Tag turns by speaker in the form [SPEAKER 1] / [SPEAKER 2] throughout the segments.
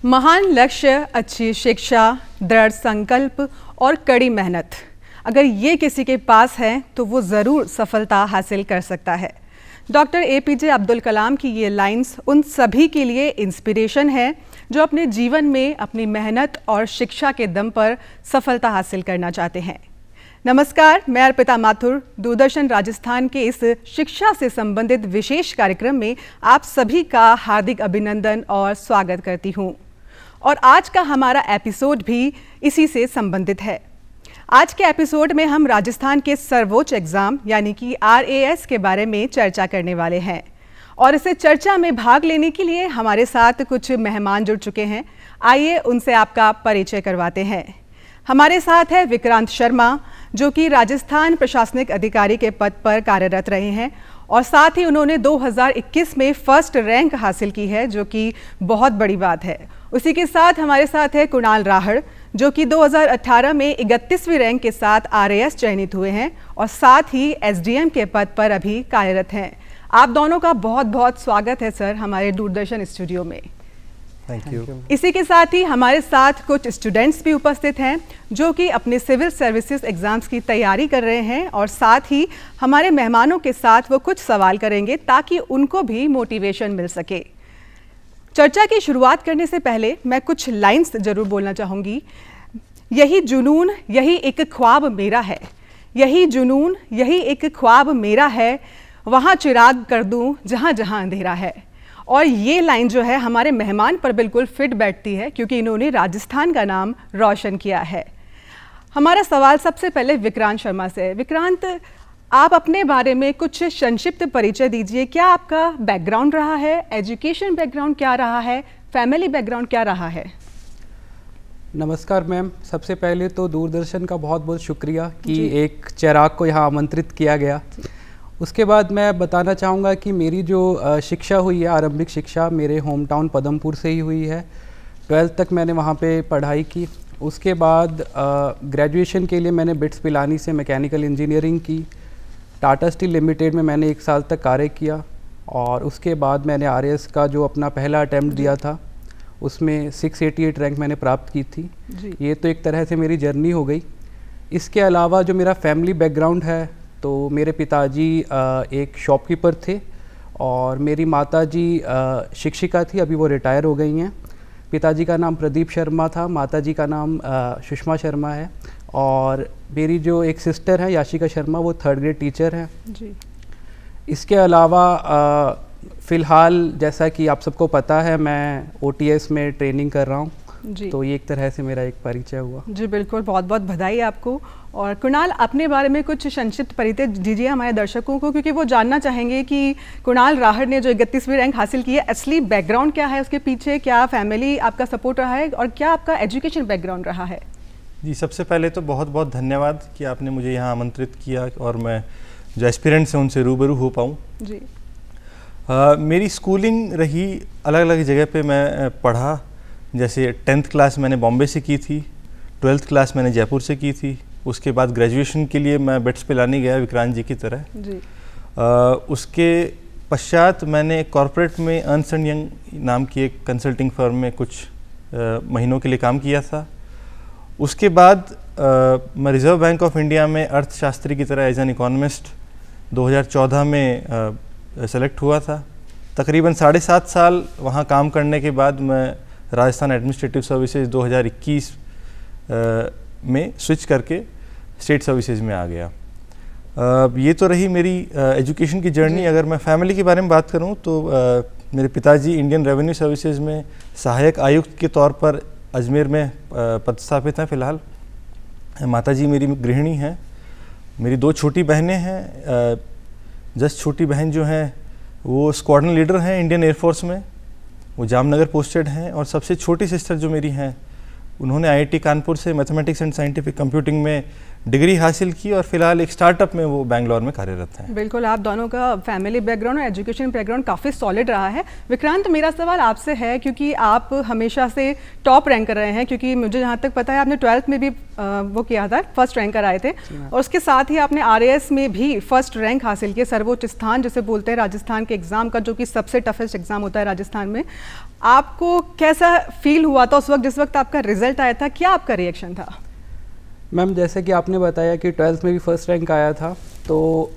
[SPEAKER 1] महान लक्ष्य, अच्छी शिक्षा, दृढ़ संकल्प और कड़ी मेहनत, अगर ये किसी के पास है तो वो ज़रूर सफलता हासिल कर सकता है। डॉक्टर APJ अब्दुल कलाम की ये लाइंस उन सभी के लिए इंस्पिरेशन है जो अपने जीवन में अपनी मेहनत और शिक्षा के दम पर सफलता हासिल करना चाहते हैं। नमस्कार, मैं अर्पिता माथुर दूरदर्शन राजस्थान के इस शिक्षा से संबंधित विशेष कार्यक्रम में आप सभी का हार्दिक अभिनंदन और स्वागत करती हूं। और आज का हमारा एपिसोड भी इसी से संबंधित है। आज के एपिसोड में हम राजस्थान के सर्वोच्च एग्जाम यानी कि RAS के बारे में चर्चा करने वाले हैं। और इसे चर्चा में भाग लेने के लिए हमारे साथ कुछ मेहमान जुड़ चुके हैं। आइए उनसे आपका परिचय करवाते हैं। हमारे साथ है विक्रांत शर्मा, जो कि राजस्थान प्रशासनिक अधिकारी के पद पर कार्यरत रहे हैं और साथ ही उन्होंने 2021 में फर्स्ट रैंक हासिल की है, जो कि बहुत बड़ी बात है। उसी के साथ हमारे साथ है कुणाल राहड़, जो कि 2018 में 31वीं रैंक के साथ RAS चयनित हुए हैं और साथ ही SDM के पद पर अभी कार्यरत हैं। आप दोनों का बहुत बहुत स्वागत है सर हमारे दूरदर्शन स्टूडियो में।
[SPEAKER 2] Thank you.
[SPEAKER 1] इसी के साथ ही हमारे साथ कुछ स्टूडेंट्स भी उपस्थित हैं जो कि अपने सिविल सर्विसेज एग्जाम्स की तैयारी कर रहे हैं और साथ ही हमारे मेहमानों के साथ वो कुछ सवाल करेंगे ताकि उनको भी मोटिवेशन मिल सके। चर्चा की शुरुआत करने से पहले मैं कुछ लाइंस जरूर बोलना चाहूँगी। यही जुनून, यही एक ख्वाब मेरा है, यही जुनून, यही एक ख्वाब मेरा है, वहाँ चिराग कर दूँ जहाँ जहाँ अंधेरा है। और ये लाइन जो है हमारे मेहमान पर बिल्कुल फिट बैठती है क्योंकि इन्होंने राजस्थान का नाम रोशन किया है। हमारा सवाल सबसे पहले विक्रांत शर्मा से है। विक्रांत, आप अपने बारे में कुछ संक्षिप्त परिचय दीजिए। क्या आपका बैकग्राउंड रहा है, एजुकेशन बैकग्राउंड क्या रहा है, फैमिली बैकग्राउंड क्या रहा है?
[SPEAKER 2] नमस्कार मैम, सबसे पहले तो दूरदर्शन का बहुत बहुत शुक्रिया कि एक चिराग को यहाँ आमंत्रित किया गया। उसके बाद मैं बताना चाहूँगा कि मेरी जो शिक्षा हुई है, आरंभिक शिक्षा मेरे होम टाउन पदमपुर से ही हुई है। 12th तक मैंने वहाँ पे पढ़ाई की। उसके बाद ग्रेजुएशन के लिए मैंने बिट्स पिलानी से मैकेनिकल इंजीनियरिंग की। टाटा स्टील लिमिटेड में मैंने 1 साल तक कार्य किया और उसके बाद मैंने RAS का जो अपना पहला अटैम्प्ट दिया था उसमें 688 रैंक मैंने प्राप्त की थी। ये तो एक तरह से मेरी जर्नी हो गई। इसके अलावा जो मेरा फैमिली बैकग्राउंड है, तो मेरे पिताजी एक शॉपकीपर थे और मेरी माताजी शिक्षिका थी, अभी वो रिटायर हो गई हैं। पिताजी का नाम प्रदीप शर्मा था, माताजी का नाम सुषमा शर्मा है और मेरी जो एक सिस्टर है याशिका शर्मा, वो 3rd ग्रेड टीचर हैं जी। इसके अलावा फ़िलहाल जैसा कि आप सबको पता है, मैं OTS में ट्रेनिंग कर रहा हूँ जी। तो ये एक तरह से मेरा एक परिचय हुआ जी। बिल्कुल, बहुत बहुत बधाई आपको। और कुणाल, अपने बारे में कुछ संक्षिप्त परिचय दीजिए हमारे दर्शकों को, क्योंकि वो जानना चाहेंगे कि कुणाल राहड़ ने जो 31वीं रैंक हासिल की है, असली बैकग्राउंड क्या है उसके पीछे, क्या फैमिली आपका सपोर्ट रहा है और क्या आपका एजुकेशन बैकग्राउंड रहा है?
[SPEAKER 3] जी, सबसे पहले तो बहुत बहुत धन्यवाद कि आपने मुझे यहाँ आमंत्रित किया और मैं जो एस्पिरेंट्स हैं उनसे रूबरू हो पाऊँ जी। मेरी स्कूलिंग रही अलग अलग जगह पे मैं पढ़ा। जैसे 10th क्लास मैंने बॉम्बे से की थी, 12th क्लास मैंने जयपुर से की थी। उसके बाद ग्रेजुएशन के लिए मैं बिट्स पिलानी गया विक्रांत जी की तरह जी। उसके पश्चात मैंने कॉरपोरेट में अर्न्स्ट एंड यंग नाम की एक कंसल्टिंग फर्म में कुछ महीनों के लिए काम किया था। उसके बाद मैं रिजर्व बैंक ऑफ इंडिया में अर्थशास्त्री की तरह एज एन इकोनॉमिस्ट 2014 में सेलेक्ट हुआ था। तकरीबन 7.5 साल वहाँ काम करने के बाद मैं राजस्थान एडमिनिस्ट्रेटिव सर्विसेज 2021 में स्विच करके स्टेट सर्विसेज में आ गया। ये तो रही मेरी एजुकेशन की जर्नी। अगर मैं फैमिली के बारे में बात करूं तो मेरे पिताजी इंडियन रेवेन्यू सर्विसेज में सहायक आयुक्त के तौर पर अजमेर में पदस्थापित हैं फ़िलहाल। माताजी मेरी गृहिणी हैं। मेरी 2 छोटी बहनें हैं। जस्ट छोटी बहन जो हैं वो स्क्वाड्रन लीडर हैं इंडियन एयरफोर्स में, वो जामनगर पोस्टेड हैं। और सबसे छोटी सिस्टर जो मेरी हैं, उन्होंने IIT कानपुर से मैथमेटिक्स एंड साइंटिफिक कंप्यूटिंग में डिग्री हासिल की और फिलहाल एक स्टार्टअप में वो बेंगलोर में कार्यरत हैं।
[SPEAKER 1] बिल्कुल, आप दोनों का फैमिली बैकग्राउंड और एजुकेशन बैकग्राउंड काफ़ी सॉलिड रहा है। विक्रांत, मेरा सवाल आपसे है क्योंकि आप हमेशा से टॉप रैंक कर रहे हैं, क्योंकि मुझे जहाँ तक पता है आपने 12th में भी वो किया था, फर्स्ट रैंकर आए थे और उसके साथ ही आपने RAS में भी फर्स्ट रैंक हासिल किया, सर्वोच्च स्थान जिसे बोलते हैं राजस्थान के एग्ज़ाम का, जो कि सबसे टफेस्ट एग्ज़ाम होता है राजस्थान में। आपको कैसा फील हुआ था उस वक्त जिस वक्त आपका रिजल्ट आया था, क्या आपका रिएक्शन था?
[SPEAKER 2] मैम जैसे कि आपने बताया कि 12th में भी फर्स्ट रैंक आया था, तो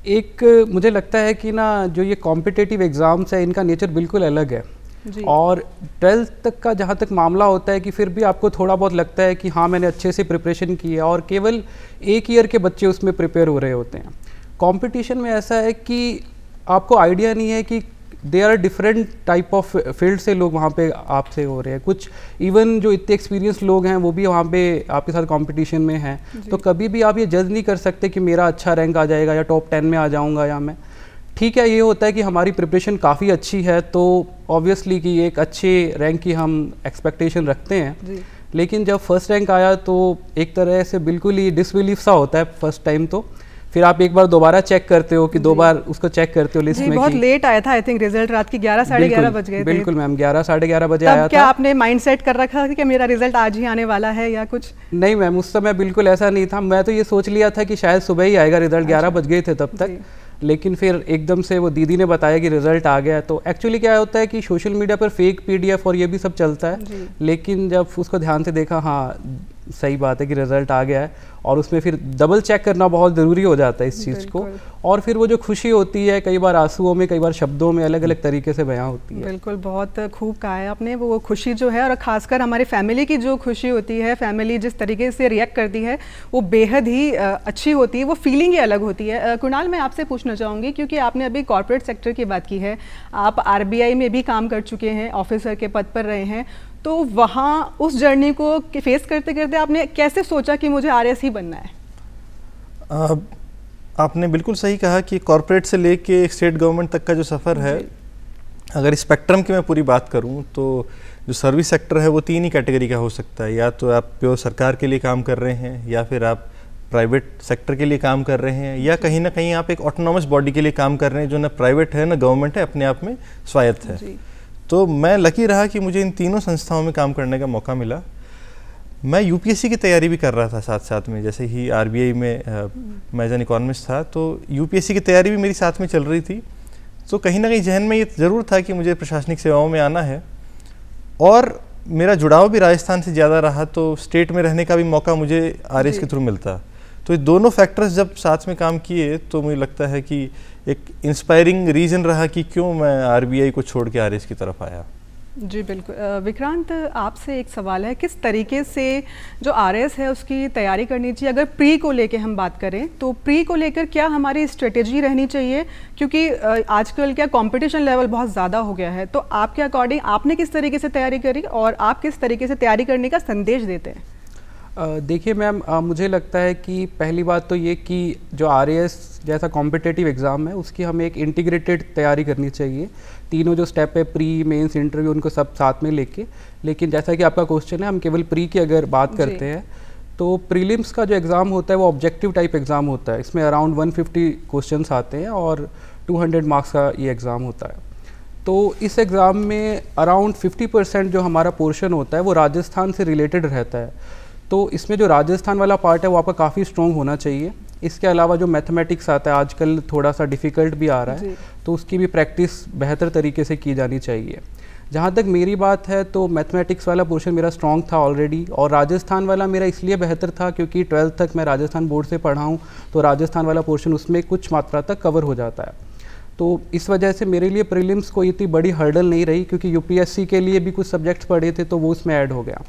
[SPEAKER 2] एक मुझे लगता है कि ना जो ये कॉम्पिटिटिव एग्ज़ाम्स है इनका नेचर बिल्कुल अलग है जी। और 12th तक का जहाँ तक मामला होता है कि फिर भी आपको थोड़ा बहुत लगता है कि हाँ मैंने अच्छे से प्रिपरेशन की है, और केवल एक ईयर के बच्चे उसमें प्रिपेयर हो रहे होते हैं। कंपटीशन में ऐसा है कि आपको आइडिया नहीं है कि they are different type of field से लोग वहाँ पे आपसे हो रहे हैं। कुछ इवन जो इतने एक्सपीरियंस लोग हैं वो भी वहाँ पे आपके साथ कंपटीशन में हैं, तो कभी भी आप ये जज नहीं कर सकते कि मेरा अच्छा रैंक आ जाएगा या टॉप 10 में आ जाऊँगा या मैं। ठीक है, ये होता है कि हमारी प्रिपरेशन काफ़ी अच्छी है तो ऑब्वियसली कि एक अच्छे रैंक की हम एक्सपेक्टेशन रखते हैं, लेकिन जब फर्स्ट रैंक आया तो एक तरह से बिल्कुल ही डिसबिलीफ सा होता है फर्स्ट टाइम। तो फिर आप एक बार दोबारा चेक करते हो कि 2 बार उसको चेक करते हो लिस्ट में।
[SPEAKER 1] बहुत लेट आया था आई थिंक रिजल्ट, रात की 11 साढ़े 11 बज गए थे।
[SPEAKER 2] बिल्कुल मैम, 11 साढ़े 11 बजे आया था।
[SPEAKER 1] क्या आपने माइंड सेट कर रखा था कि मेरा रिजल्ट आज ही आने वाला है या कुछ?
[SPEAKER 2] नहीं मैम, उस समय बिल्कुल ऐसा नहीं था। मैं तो ये सोच लिया था कि शायद सुबह ही आएगा रिजल्ट, 11 बज गए थे तब तक। लेकिन फिर एकदम से वो दीदी ने बताया कि रिजल्ट आ गया। तो एक्चुअली क्या होता है कि सोशल मीडिया पर फेक PDF और ये भी सब चलता है, लेकिन जब उसको ध्यान से देखा, हाँ सही बात है कि रिजल्ट आ गया है, और उसमें फिर डबल चेक करना बहुत ज़रूरी हो जाता है इस चीज़ को। और फिर वो जो खुशी होती है कई बार आंसुओं में, कई बार शब्दों में, अलग अलग तरीके से बयां होती है।
[SPEAKER 1] बिल्कुल, बहुत खूब कहा है आपने। वो खुशी जो है, और ख़ासकर हमारी फैमिली की जो खुशी होती है, फैमिली जिस तरीके से रिएक्ट करती है वो बेहद ही अच्छी होती है, वो फीलिंग ही अलग होती है। कुणाल, मैं आपसे पूछना चाहूँगी क्योंकि आपने अभी कॉर्पोरेट सेक्टर की बात की है, आप RBI में भी काम कर चुके हैं, ऑफिसर के पद पर रहे हैं, तो वहाँ उस जर्नी को फेस करते करते आपने कैसे सोचा कि मुझे RS ही बनना है?
[SPEAKER 3] आपने बिल्कुल सही कहा कि कॉर्पोरेट से लेके स्टेट गवर्नमेंट तक का जो सफ़र है, अगर स्पेक्ट्रम की मैं पूरी बात करूं तो जो सर्विस सेक्टर है वो 3 ही कैटेगरी का हो सकता है। या तो आप प्योर सरकार के लिए काम कर रहे हैं, या फिर आप प्राइवेट सेक्टर के लिए काम कर रहे हैं, या कहीं ना कहीं आप एक ऑटोनॉमस बॉडी के लिए काम कर रहे हैं जो ना प्राइवेट है ना गवर्नमेंट है, अपने आप में स्वायत्त है। तो मैं लकी रहा कि मुझे इन तीनों संस्थाओं में काम करने का मौका मिला। मैं UPSC की तैयारी भी कर रहा था साथ साथ में, जैसे ही RBI में मैं एज एन इकोनॉमिस्ट था, तो UPSC की तैयारी भी मेरी साथ में चल रही थी। तो कहीं ना कहीं जहन में ये ज़रूर था कि मुझे प्रशासनिक सेवाओं में आना है, और मेरा जुड़ाव भी राजस्थान से ज़्यादा रहा, तो स्टेट में रहने का भी मौका मुझे RS के थ्रू मिलता। तो ये दोनों फैक्टर्स जब साथ में काम किए तो मुझे लगता है कि एक इंस्पायरिंग रीज़न रहा कि क्यों मैं RBI को छोड़ के RS की तरफ आया।
[SPEAKER 1] जी बिल्कुल। विक्रांत, आपसे एक सवाल है, किस तरीके से जो RS है उसकी तैयारी करनी चाहिए? अगर प्री को लेके हम बात करें तो प्री को लेकर क्या हमारी स्ट्रेटेजी रहनी चाहिए? क्योंकि आजकल क्या कंपटीशन लेवल बहुत ज़्यादा हो गया है, तो आपके अकॉर्डिंग आपने किस तरीके से तैयारी करी और आप किस तरीके से तैयारी करने का संदेश देते हैं?
[SPEAKER 2] देखिए मैम, मुझे लगता है कि पहली बात तो ये कि जो RAS जैसा कॉम्पिटिटिव एग्ज़ाम है उसकी हमें एक इंटीग्रेटेड तैयारी करनी चाहिए। तीनों जो स्टेप है, प्री, मेंस, इंटरव्यू, उनको सब साथ में लेके। लेकिन जैसा कि आपका क्वेश्चन है, हम केवल प्री की अगर बात करते हैं तो प्रीलिम्स का जो एग्ज़ाम होता है वो ऑब्जेक्टिव टाइप एग्ज़ाम होता है। इसमें अराउंड 150 क्वेश्चंस आते हैं और 200 मार्क्स का ये एग्ज़ाम होता है। तो इस एग्ज़ाम में अराउंड 50% जो हमारा पोर्शन होता है वो राजस्थान से रिलेटेड रहता है। तो इसमें जो राजस्थान वाला पार्ट है वो आपका काफ़ी स्ट्रॉन्ग होना चाहिए। इसके अलावा जो मैथमेटिक्स आता है आजकल थोड़ा सा डिफ़िकल्ट भी आ रहा है, तो उसकी भी प्रैक्टिस बेहतर तरीके से की जानी चाहिए। जहाँ तक मेरी बात है तो मैथमेटिक्स वाला पोर्शन मेरा स्ट्रॉन्ग था ऑलरेडी, और राजस्थान वाला मेरा इसलिए बेहतर था क्योंकि 12th तक मैं राजस्थान बोर्ड से पढ़ा हूँ, तो राजस्थान वाला पोर्शन उसमें कुछ मात्रा तक कवर हो जाता है। तो इस वजह से मेरे लिए प्रीलिम्स को इतनी बड़ी हर्डल नहीं रही, क्योंकि UPSC के लिए भी कुछ सब्जेक्ट्स पढ़े थे तो वो उसमें ऐड हो गया।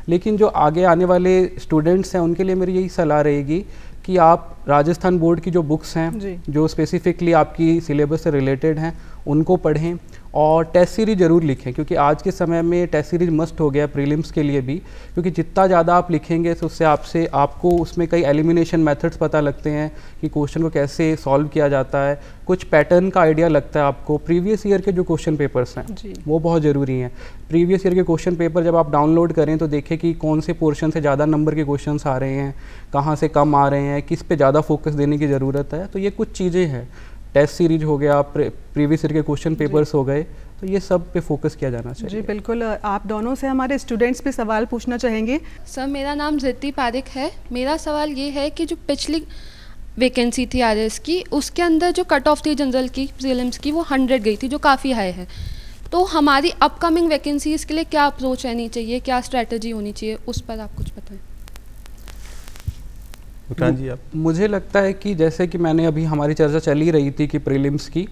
[SPEAKER 2] लेकिन जो आगे आने वाले स्टूडेंट्स हैं उनके लिए मेरी यही सलाह रहेगी कि आप राजस्थान बोर्ड की जो बुक्स हैं जो स्पेसिफिकली आपकी सिलेबस से रिलेटेड हैं उनको पढ़ें, और टेस्ट सीरीज ज़रूर लिखें, क्योंकि आज के समय में टेस्ट सीरीज मस्ट हो गया प्रीलिम्स के लिए भी। क्योंकि जितना ज़्यादा आप लिखेंगे तो उससे आपको उसमें कई एलिमिनेशन मेथड्स पता लगते हैं कि क्वेश्चन को कैसे सॉल्व किया जाता है, कुछ पैटर्न का आइडिया लगता है आपको। प्रीवियस ईयर के जो क्वेश्चन पेपर्स हैं वो बहुत ज़रूरी हैं। प्रीवियस ईयर के क्वेश्चन पेपर जब आप डाउनलोड करें तो देखें कि कौन से पोर्शन से ज़्यादा नंबर के क्वेश्चन आ रहे हैं, कहाँ से कम आ रहे हैं, किस पे ज़्यादा फोकस देने की ज़रूरत है। तो ये कुछ चीज़ें हैं, टेस्ट सीरीज हो गया, प्रीवियस ईयर के क्वेश्चन पेपर्स हो गए, तो ये सब पे फोकस किया जाना चाहिए।
[SPEAKER 1] जी बिल्कुल। आप दोनों से हमारे स्टूडेंट्स पे सवाल पूछना चाहेंगे।
[SPEAKER 4] सर, मेरा नाम ज़िद्दी पारिक है। मेरा सवाल ये है कि जो पिछली वैकेंसी थी RS की, उसके अंदर जो कट ऑफ थी जनरल की, प्रीलिम्स की, वो 100 गई थी, जो काफ़ी हाई है। तो हमारी अपकमिंग वैकेंसीज़ के लिए क्या अप्रोच रहनी चाहिए, क्या स्ट्रैटेजी होनी चाहिए, उस पर आप कुछ बताएं।
[SPEAKER 3] विक्रांत जी आप।
[SPEAKER 2] मुझे लगता है कि जैसे कि मैंने अभी हमारी चर्चा चल ही रही थी कि प्रीलिम्स की,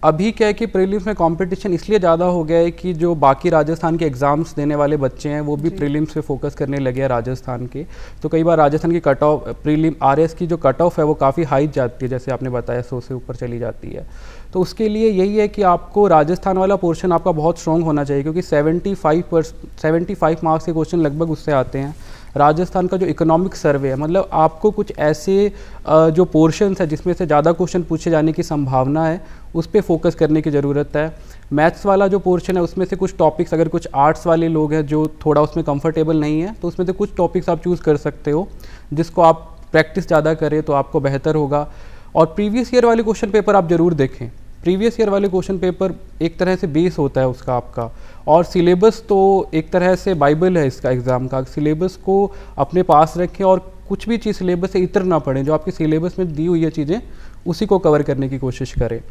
[SPEAKER 2] अभी क्या है कि प्रीलिम्स में कंपटीशन इसलिए ज़्यादा हो गया है कि जो बाकी राजस्थान के एग्ज़ाम्स देने वाले बच्चे हैं वो भी प्रीलिम्स पे फोकस करने लगे हैं राजस्थान के। तो कई बार राजस्थान की कट ऑफ प्रीलिम आरएस की जो कट ऑफ है वो काफ़ी हाई जाती है, जैसे आपने बताया 100 से ऊपर चली जाती है। तो उसके लिए यही है कि आपको राजस्थान वाला पोर्शन आपका बहुत स्ट्रॉन्ग होना चाहिए, क्योंकि 75 मार्क्स के क्वेश्चन लगभग उससे आते हैं। राजस्थान का जो इकोनॉमिक सर्वे है, मतलब आपको कुछ ऐसे जो पोर्शंस है जिसमें से ज़्यादा क्वेश्चन पूछे जाने की संभावना है उस पर फोकस करने की ज़रूरत है। मैथ्स वाला जो पोर्शन है उसमें से कुछ टॉपिक्स, अगर कुछ आर्ट्स वाले लोग हैं जो थोड़ा उसमें कंफर्टेबल नहीं है तो उसमें से कुछ टॉपिक्स आप चूज़ कर सकते हो जिसको आप प्रैक्टिस ज़्यादा करें तो आपको बेहतर होगा। और प्रीवियस ईयर वाले क्वेश्चन पेपर आप ज़रूर देखें। प्रीवियस ईयर वाले क्वेश्चन पेपर एक तरह से बेस होता है उसका आपका, और सिलेबस तो एक तरह से बाइबल है इसका एग्ज़ाम का। सिलेबस को अपने पास रखें और कुछ भी चीज़ सिलेबस से इतर ना पड़े, जो आपकी सिलेबस में दी हुई है चीज़ें उसी को कवर करने की कोशिश करें।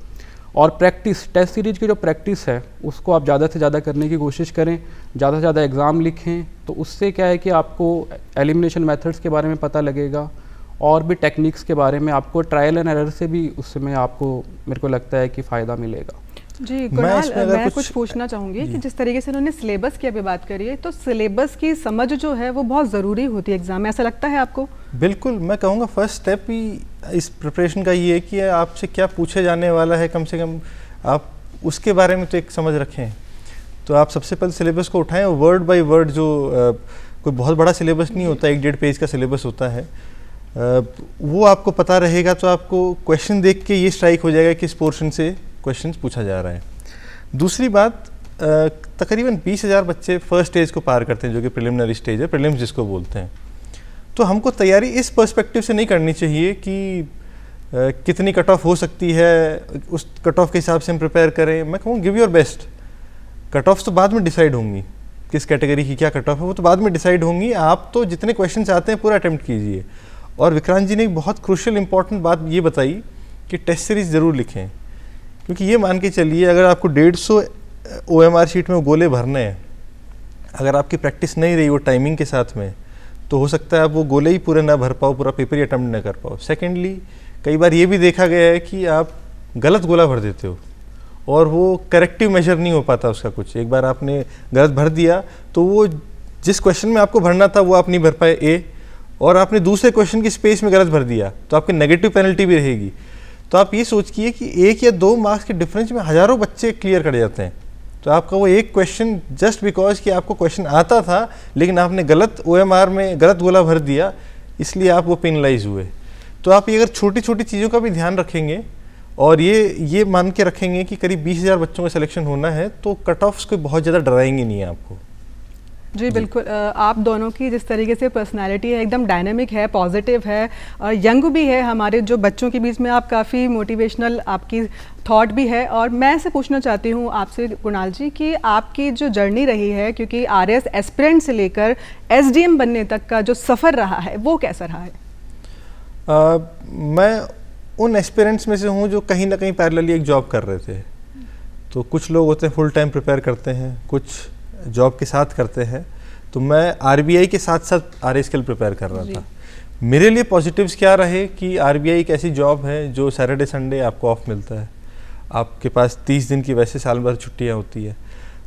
[SPEAKER 2] और प्रैक्टिस, टेस्ट सीरीज की जो प्रैक्टिस है उसको आप ज़्यादा से ज़्यादा करने की कोशिश करें, ज़्यादा से ज़्यादा एग्ज़ाम लिखें, तो उससे क्या है कि आपको एलिमिनेशन मेथड्स के बारे में पता लगेगा और भी टेक्निक्स के बारे में, आपको ट्रायल एंड एरर से भी उसमें आपको, मेरे को लगता है कि फ़ायदा मिलेगा।
[SPEAKER 1] जी कुणाल, मैं कुछ पूछना चाहूँगी कि जिस तरीके से उन्होंने सिलेबस की अभी बात करी है, तो सिलेबस की समझ जो है वो बहुत ज़रूरी होती है एग्ज़ाम में, ऐसा लगता है आपको?
[SPEAKER 3] बिल्कुल, मैं कहूँगा फर्स्ट स्टेप ही इस प्रिपरेशन का ये है कि आपसे क्या पूछे जाने वाला है, कम से कम आप उसके बारे में तो एक समझ रखें। तो आप सबसे पहले सिलेबस को उठाएं और वर्ड बाय वर्ड, जो कोई बहुत बड़ा सिलेबस नहीं होता, 1-1.5 पेज का सिलेबस होता है, वो आपको पता रहेगा। तो आपको क्वेश्चन देख के ये स्ट्राइक हो जाएगा कि इस पोर्शन से क्वेश्चंस पूछा जा रहा है। दूसरी बात, तकरीबन 20,000 बच्चे फर्स्ट स्टेज को पार करते हैं, जो कि प्रिलिमिनरी स्टेज है, प्रीलिम्स जिसको बोलते हैं। तो हमको तैयारी इस पर्सपेक्टिव से नहीं करनी चाहिए कि कितनी कट ऑफ हो सकती है, उस कट ऑफ के हिसाब से हम प्रिपेयर करें। मैं कहूँ give your best. Cut offs तो बाद में डिसाइड होंगी, किस कैटेगरी की क्या कट ऑफ है वो तो बाद में डिसाइड होंगी। आप तो जितने क्वेश्चन आते हैं पूरा अटेम्प्ट कीजिए। और विक्रांत जी ने एक बहुत क्रूशियल इंपॉर्टेंट बात ये बताई कि टेस्ट सीरीज ज़रूर लिखें, क्योंकि ये मान के चलिए अगर आपको 150 OMR शीट में गोले भरने हैं, अगर आपकी प्रैक्टिस नहीं रही वो टाइमिंग के साथ में, तो हो सकता है आप वो गोले ही पूरे ना भर पाओ, पूरा पेपर ही अटेम्प्ट ना कर पाओ। सेकेंडली, कई बार ये भी देखा गया है कि आप गलत गोला भर देते हो और वो करेक्टिव मेजर नहीं हो पाता उसका कुछ। एक बार आपने गलत भर दिया तो वो जिस क्वेश्चन में आपको भरना था वो आप नहीं भर पाए A, और आपने दूसरे क्वेश्चन की स्पेस में गलत भर दिया तो आपकी नेगेटिव पेनल्टी भी रहेगी। तो आप ये सोचिए कि 1 या 2 मार्क्स के डिफरेंस में हज़ारों बच्चे क्लियर कर जाते हैं। तो आपका वो एक क्वेश्चन जस्ट बिकॉज कि आपको क्वेश्चन आता था लेकिन आपने गलत OMR में गलत गोला भर दिया, इसलिए आप वो पेनलाइज हुए। तो आप ये अगर छोटी छोटी चीज़ों का भी ध्यान रखेंगे और ये मान के रखेंगे कि करीब 20,000 बच्चों का सिलेक्शन होना है, तो कट ऑफ्स कोई बहुत ज़्यादा डराएंगे नहीं आपको।
[SPEAKER 1] जी बिल्कुल, आप दोनों की जिस तरीके से पर्सनालिटी है एकदम डायनेमिक है, पॉजिटिव है, यंग भी है, हमारे जो बच्चों के बीच में आप काफ़ी मोटिवेशनल आपकी थॉट भी है। और मैं ऐसे पूछना चाहती हूँ आपसे कुणाल जी कि आपकी जो जर्नी रही है, क्योंकि RS एस्पिरेंट से लेकर SDM बनने तक का जो सफ़र रहा है वो कैसा रहा है?
[SPEAKER 3] मैं उन एस्पिरेंट्स में से हूँ जो कहीं ना कहीं पैरेलली एक जॉब कर रहे थे। तो कुछ लोग होते हैं फुल टाइम प्रिपेयर करते हैं, कुछ जॉब के साथ करते हैं। तो मैं RBI के साथ साथ RS के लिए प्रिपेयर कर रहा था। मेरे लिए पॉजिटिव्स क्या रहे कि RBI एक ऐसी जॉब है जो सैटरडे संडे आपको ऑफ मिलता है, आपके पास 30 दिन की वैसे साल भर छुट्टियाँ होती है,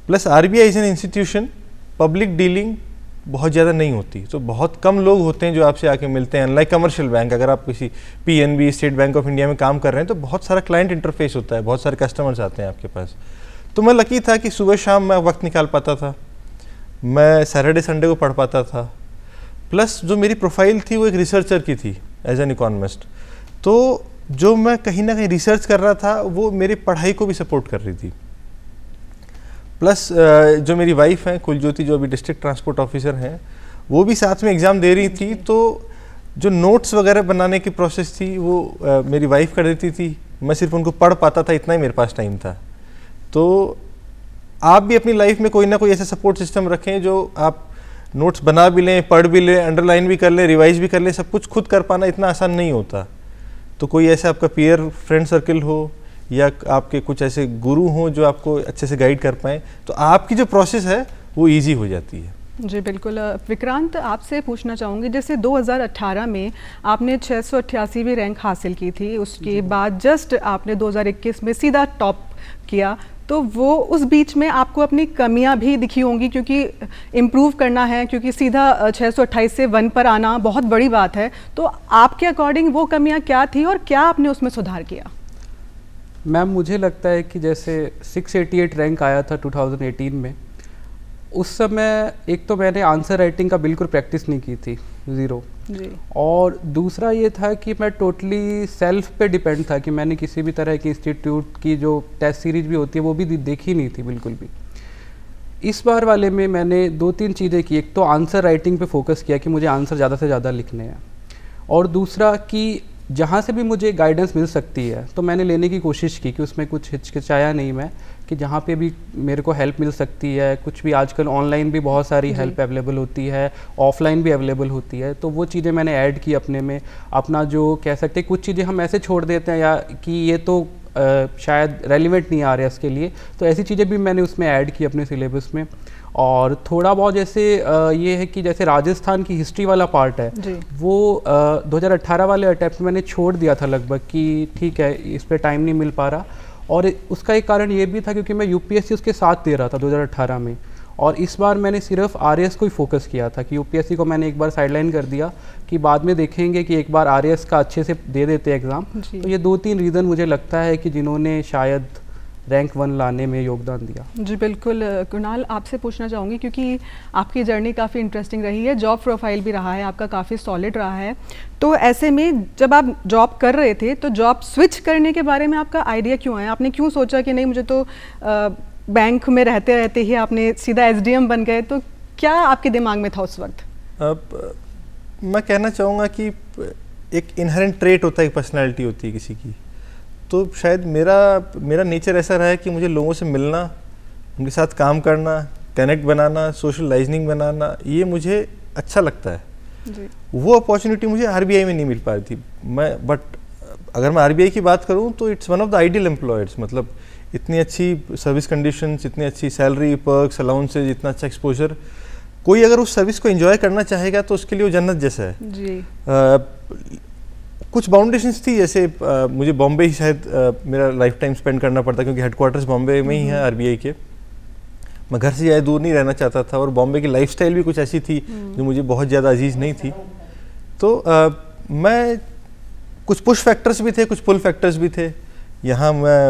[SPEAKER 3] plus RBI is an institution, public dealing बहुत ज़्यादा नहीं होती, तो बहुत कम लोग होते हैं जो आपसे आके मिलते हैं। अनलाइक कमर्शियल बैंक, अगर आप किसी PNB state bank of India में काम कर रहे हैं तो बहुत सारा क्लाइंट इंटरफेस होता है, बहुत सारे कस्टमर्स आते हैं आपके पास। तो मैं लकी था कि सुबह शाम मैं वक्त निकाल पाता था, मैं सैटरडे संडे को पढ़ पाता था, प्लस जो मेरी प्रोफाइल थी वो एक रिसर्चर की थी एज एन इकोनॉमिस्ट। तो जो मैं कहीं ना कहीं रिसर्च कर रहा था वो मेरी पढ़ाई को भी सपोर्ट कर रही थी। प्लस जो मेरी वाइफ हैं कुलज्योति, जो अभी डिस्ट्रिक्ट ट्रांसपोर्ट ऑफिसर हैं, वो भी साथ में एग्ज़ाम दे रही थी। तो जो नोट्स वगैरह बनाने की प्रोसेस थी वो मेरी वाइफ कर देती थी, मैं सिर्फ उनको पढ़ पाता था, इतना ही मेरे पास टाइम था। तो आप भी अपनी लाइफ में कोई ना कोई ऐसा सपोर्ट सिस्टम रखें जो आप नोट्स बना भी लें, पढ़ भी लें, अंडरलाइन भी कर लें, रिवाइज भी कर लें। सब कुछ खुद कर पाना इतना आसान नहीं होता। तो कोई ऐसा आपका पीयर फ्रेंड सर्कल हो या आपके कुछ ऐसे गुरु हों जो आपको अच्छे से गाइड कर पाएँ, तो आपकी जो प्रोसेस है वो ईजी हो जाती है।
[SPEAKER 1] जी बिल्कुल। विक्रांत, आपसे पूछना चाहूँगी, जैसे 2018 में आपने 688वीं रैंक हासिल की थी, उसके बाद जस्ट आपने 2021 में सीधा टॉप किया, तो वो उस बीच में आपको अपनी कमियां भी दिखी होंगी क्योंकि इम्प्रूव करना है, क्योंकि सीधा 628 से 1 पर आना बहुत बड़ी बात है। तो आपके अकॉर्डिंग वो कमियां क्या थी और क्या आपने उसमें सुधार किया?
[SPEAKER 2] मैम, मुझे लगता है कि जैसे 688 रैंक आया था 2018 में, उस समय एक तो मैंने आंसर राइटिंग का बिल्कुल प्रैक्टिस नहीं की थी, ज़ीरो जी। और दूसरा ये था कि मैं टोटली सेल्फ पे डिपेंड था कि मैंने किसी भी तरह की इंस्टीट्यूट की जो टेस्ट सीरीज भी होती है वो भी देखी नहीं थी बिल्कुल भी। इस बार वाले में मैंने 2-3 चीज़ें की। एक तो आंसर राइटिंग पे फोकस किया कि मुझे आंसर ज़्यादा से ज़्यादा लिखने हैं, और दूसरा कि जहाँ से भी मुझे गाइडेंस मिल सकती है तो मैंने लेने की कोशिश की, कि उसमें कुछ हिचकिचाया नहीं मैं, कि जहाँ पे भी मेरे को हेल्प मिल सकती है, कुछ भी आजकल ऑनलाइन भी बहुत सारी हेल्प अवेलेबल होती है, ऑफलाइन भी अवेलेबल होती है, तो वो चीज़ें मैंने ऐड की अपने में। अपना जो कह सकते हैं कुछ चीज़ें हम ऐसे छोड़ देते हैं या कि ये तो शायद रेलिवेंट नहीं आ रहा है इसके लिए, तो ऐसी चीज़ें भी मैंने उसमें ऐड की अपने सिलेबस में। और थोड़ा बहुत जैसे ये है कि जैसे राजस्थान की हिस्ट्री वाला पार्ट है वो 2018 वाले अटैम्प्ट में मैंने छोड़ दिया था लगभग, कि ठीक है इस पर टाइम नहीं मिल पा रहा। और उसका एक कारण ये भी था क्योंकि मैं यूपीएससी उसके साथ दे रहा था 2018 में, और इस बार मैंने सिर्फ आरएएस को ही फोकस किया था, कि यूपीएससी को मैंने एक बार साइडलाइन कर दिया कि बाद में देखेंगे, कि एक बार आरएएस का अच्छे से दे देते एग्ज़ाम। तो ये 2-3 रीज़न मुझे लगता है कि जिन्होंने शायद रैंक 1 लाने में योगदान दिया। जी
[SPEAKER 1] बिल्कुल। कुणाल, आपसे पूछना चाहूँगी क्योंकि आपकी जर्नी काफ़ी इंटरेस्टिंग रही है, जॉब प्रोफाइल भी रहा है आपका, काफ़ी सॉलिड रहा है, तो ऐसे में जब आप जॉब कर रहे थे तो जॉब स्विच करने के बारे में आपका आइडिया क्यों आया? आपने क्यों सोचा कि नहीं मुझे तो बैंक में रहते रहते ही आपने सीधा एसडीएम बन गए, तो क्या आपके दिमाग में था उस वक्त?
[SPEAKER 3] मैं कहना चाहूँगा कि एक इनहेरेंट ट्रेट होता है, एक पर्सनैलिटी होती है किसी की, तो शायद मेरा नेचर ऐसा रहा है कि मुझे लोगों से मिलना, उनके साथ काम करना, कनेक्ट बनाना, सोशलाइजिंग बनाना, ये मुझे अच्छा लगता है जी। वो अपॉर्चुनिटी मुझे आरबीआई में नहीं मिल पा रही थी। बट अगर मैं आरबीआई की बात करूं तो it's one of the ideal employers, मतलब इतनी अच्छी सर्विस कंडीशंस, इतनी अच्छी सैलरी, पर्क्स, अलाउंसेज, इतना अच्छा एक्सपोजर, कोई अगर उस सर्विस को एंजॉय करना चाहेगा तो उसके लिए वो जन्नत जैसा है जी। कुछ बाउंडेशंस थी, जैसे मुझे बॉम्बे ही शायद मेरा लाइफ टाइम स्पेंड करना पड़ता क्योंकि हेडक्वार्टर्स बॉम्बे में ही है आरबीआई के। मैं घर से ज़्यादा दूर नहीं रहना चाहता था, और बॉम्बे की लाइफस्टाइल भी कुछ ऐसी थी जो मुझे बहुत ज़्यादा अजीज़ नहीं थी। तो मैं कुछ पुश फैक्टर्स भी थे, कुछ पुल फैक्टर्स भी थे। यहाँ मैं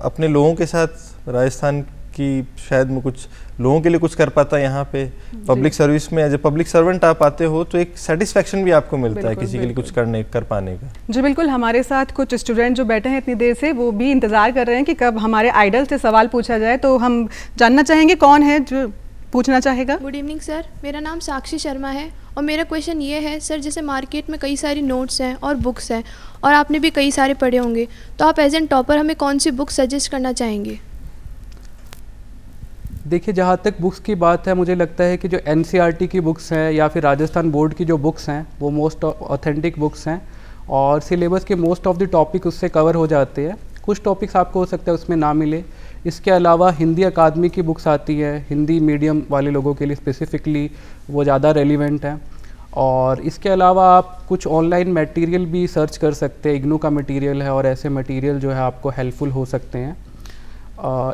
[SPEAKER 3] अपने लोगों के साथ राजस्थान की शायद मैं कुछ लोगों के लिए कुछ कर पाता यहाँ पे। पब्लिक सर्विस में एज ए पब्लिक सर्वेंट आप आते हो तो एक सेटिस्फैक्शन भी आपको मिलता है किसी के लिए कुछ कर पाने का।
[SPEAKER 1] जी बिल्कुल। हमारे साथ कुछ स्टूडेंट जो बैठे हैं इतनी देर से, वो भी इंतज़ार कर रहे हैं कि कब हमारे आइडल से सवाल पूछा जाए, तो हम जानना चाहेंगे कौन है जो पूछना चाहेगा।
[SPEAKER 5] गुड इवनिंग सर, मेरा नाम साक्षी शर्मा है और मेरा क्वेश्चन ये है सर, जैसे मार्केट में कई सारी नोट्स हैं और बुक्स हैं और आपने भी कई सारे पढ़े होंगे, तो आप एज एन टॉपर हमें कौन सी बुक सजेस्ट करना चाहेंगे?
[SPEAKER 2] देखिए, जहाँ तक बुक्स की बात है, मुझे लगता है कि जो एनसीईआरटी की बुक्स हैं या फिर राजस्थान बोर्ड की जो बुक्स हैं वो मोस्ट ऑथेंटिक बुक्स हैं और सिलेबस के मोस्ट ऑफ द टॉपिक उससे कवर हो जाते हैं। कुछ टॉपिक्स आपको हो सकता है उसमें ना मिले। इसके अलावा हिंदी अकादमी की बुक्स आती है, हिंदी मीडियम वाले लोगों के लिए स्पेसिफिकली वो ज़्यादा रेलिवेंट है। और इसके अलावा आप कुछ ऑनलाइन मटेरियल भी सर्च कर सकते हैं, इग्नू का मटेरियल है और ऐसे मटेरियल जो है आपको हेल्पफुल हो सकते हैं।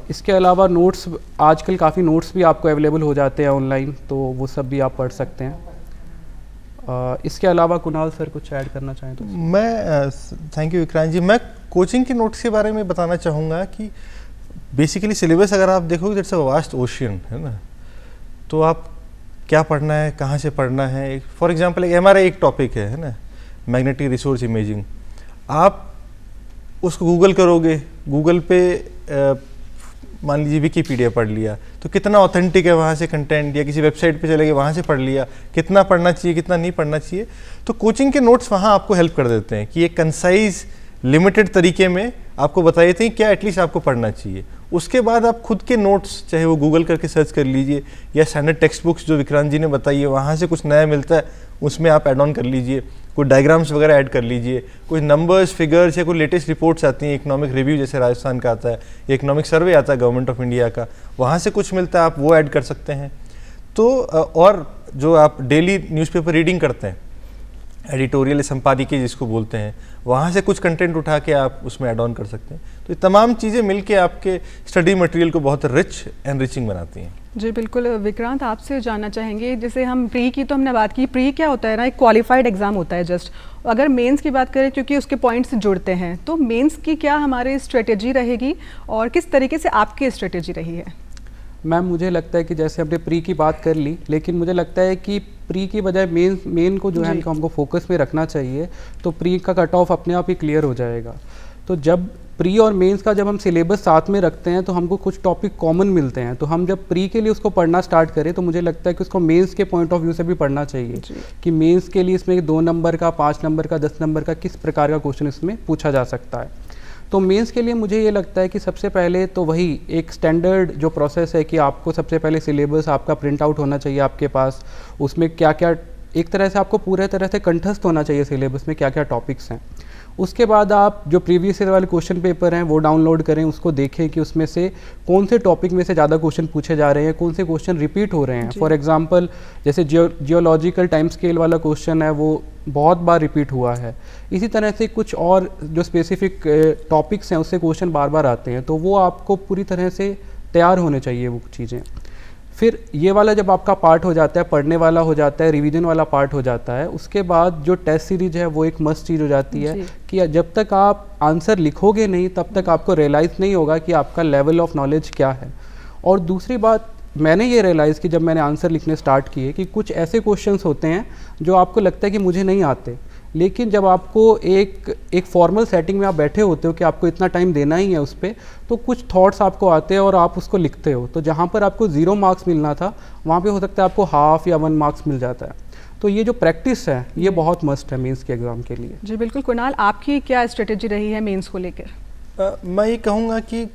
[SPEAKER 2] इसके अलावा नोट्स, आजकल काफ़ी नोट्स भी आपको अवेलेबल हो जाते हैं ऑनलाइन, तो वो सब भी आप पढ़ सकते हैं। इसके अलावा कुणाल सर कुछ ऐड करना चाहें तो?
[SPEAKER 3] मैं थैंक यू विक्रांत जी। मैं कोचिंग के नोट्स के बारे में बताना चाहूँगा कि बेसिकली सिलेबस अगर आप देखोगे दैट्स अ वास्ट ओशियन, है ना। तो आप क्या पढ़ना है, कहाँ से पढ़ना है। फॉर एग्जांपल एक एमआरआई एक टॉपिक है ना, मैग्नेटिक रिसोर्स इमेजिंग। आप उसको गूगल करोगे, गूगल पे मान लीजिए विकीपीडिया पढ़ लिया तो कितना ऑथेंटिक है वहाँ से कंटेंट, या किसी वेबसाइट पे चले गए वहाँ से पढ़ लिया, कितना पढ़ना चाहिए कितना नहीं पढ़ना चाहिए। तो कोचिंग के नोट्स वहाँ आपको हेल्प कर देते हैं कि एक कंसाइज लिमिटेड तरीके में आपको बता देते हैं क्या एटलीस्ट आपको पढ़ना चाहिए। उसके बाद आप खुद के नोट्स चाहे वो गूगल करके सर्च कर लीजिए या स्टैंडर्ड टेक्स्ट बुक्स जो विक्रांत जी ने बताई है वहाँ से कुछ नया मिलता है उसमें आप ऐड ऑन कर लीजिए। कोई डायग्राम्स वगैरह ऐड कर लीजिए, कोई नंबर्स फिगर्स या कोई लेटेस्ट रिपोर्ट्स आती हैं, इकोनॉमिक रिव्यू जैसे राजस्थान का आता है, इकोनॉमिक सर्वे आता है गवर्नमेंट ऑफ इंडिया का, वहाँ से कुछ मिलता है, आप वो ऐड कर सकते हैं। तो और जो आप डेली न्यूज़पेपर रीडिंग करते हैं, एडिटोरियल संपादकीय जिसको बोलते हैं, वहाँ से कुछ कंटेंट उठा के आप उसमें ऐड ऑन कर सकते हैं। तो ये तमाम चीज़ें मिलके आपके स्टडी मटेरियल को बहुत रिच एनरिचिंग बनाती हैं।
[SPEAKER 1] जी बिल्कुल। विक्रांत, आपसे जानना चाहेंगे, जैसे हम प्री की तो हमने बात की, प्री क्या होता है ना, एक क्वालिफाइड एग्जाम होता है जस्ट। अगर मेंस की बात करें, क्योंकि उसके पॉइंट्स जुड़ते हैं, तो मेंस की क्या हमारी स्ट्रेटेजी रहेगी और किस तरीके से आपकी स्ट्रेटेजी रही है?
[SPEAKER 2] मैम, मुझे लगता है कि जैसे हमने प्री की बात कर ली, लेकिन मुझे लगता है कि प्री की बजाय मेन को जो है हमको फोकस में रखना चाहिए। तो प्री का कट ऑफ अपने आप ही क्लियर हो जाएगा। तो जब प्री और मेंस का जब हम सिलेबस साथ में रखते हैं तो हमको कुछ टॉपिक कॉमन मिलते हैं। तो हम जब प्री के लिए उसको पढ़ना स्टार्ट करें तो मुझे लगता है कि उसको मेंस के पॉइंट ऑफ व्यू से भी पढ़ना चाहिए कि मेंस के लिए इसमें 2 नंबर का, 5 नंबर का, 10 नंबर का किस प्रकार का क्वेश्चन इसमें पूछा जा सकता है। तो मेंस के लिए मुझे ये लगता है कि सबसे पहले तो वही एक स्टैंडर्ड जो प्रोसेस है कि आपको सबसे पहले सिलेबस आपका प्रिंट आउट होना चाहिए आपके पास। उसमें क्या क्या, एक तरह से आपको पूरे तरह से कंठस्थ होना चाहिए सिलेबस में क्या क्या टॉपिक्स हैं। उसके बाद आप जो प्रीवियस ईयर वाले क्वेश्चन पेपर हैं वो डाउनलोड करें, उसको देखें कि उसमें से कौन से टॉपिक में से ज़्यादा क्वेश्चन पूछे जा रहे हैं, कौन से क्वेश्चन रिपीट हो रहे हैं। फॉर एग्जांपल जैसे जियोलॉजिकल टाइम स्केल वाला क्वेश्चन है वो बहुत बार रिपीट हुआ है। इसी तरह से कुछ और जो स्पेसिफिक टॉपिक्स हैं उससे क्वेश्चन बार बार आते हैं, तो वो आपको पूरी तरह से तैयार होने चाहिए वो चीज़ें। फिर ये वाला जब आपका पार्ट हो जाता है, पढ़ने वाला हो जाता है, रिवीजन वाला पार्ट हो जाता है, उसके बाद जो टेस्ट सीरीज है वो एक मस्ट चीज़ हो जाती है कि जब तक आप आंसर लिखोगे नहीं तब तक आपको रियलाइज़ नहीं होगा कि आपका लेवल ऑफ नॉलेज क्या है। और दूसरी बात मैंने ये रियलाइज़ कि जब मैंने आंसर लिखने स्टार्ट किए कि कुछ ऐसे क्वेश्चंस होते हैं जो आपको लगता है कि मुझे नहीं आते, लेकिन जब आपको एक फॉर्मल सेटिंग में आप बैठे होते हो कि आपको इतना टाइम देना ही है उस पर, तो कुछ थॉट्स आपको आते हैं और आप उसको लिखते हो। तो जहाँ पर आपको 0 मार्क्स मिलना था वहाँ पे हो सकता है आपको हाफ या 1 मार्क्स मिल जाता है। तो ये जो प्रैक्टिस है ये बहुत मस्ट है मेंस के एग्ज़ाम के लिए।
[SPEAKER 1] जी बिल्कुल। कुणाल, आपकी क्या स्ट्रेटेजी रही है मेंस को लेकर?
[SPEAKER 3] मैं ये कहूँगा कि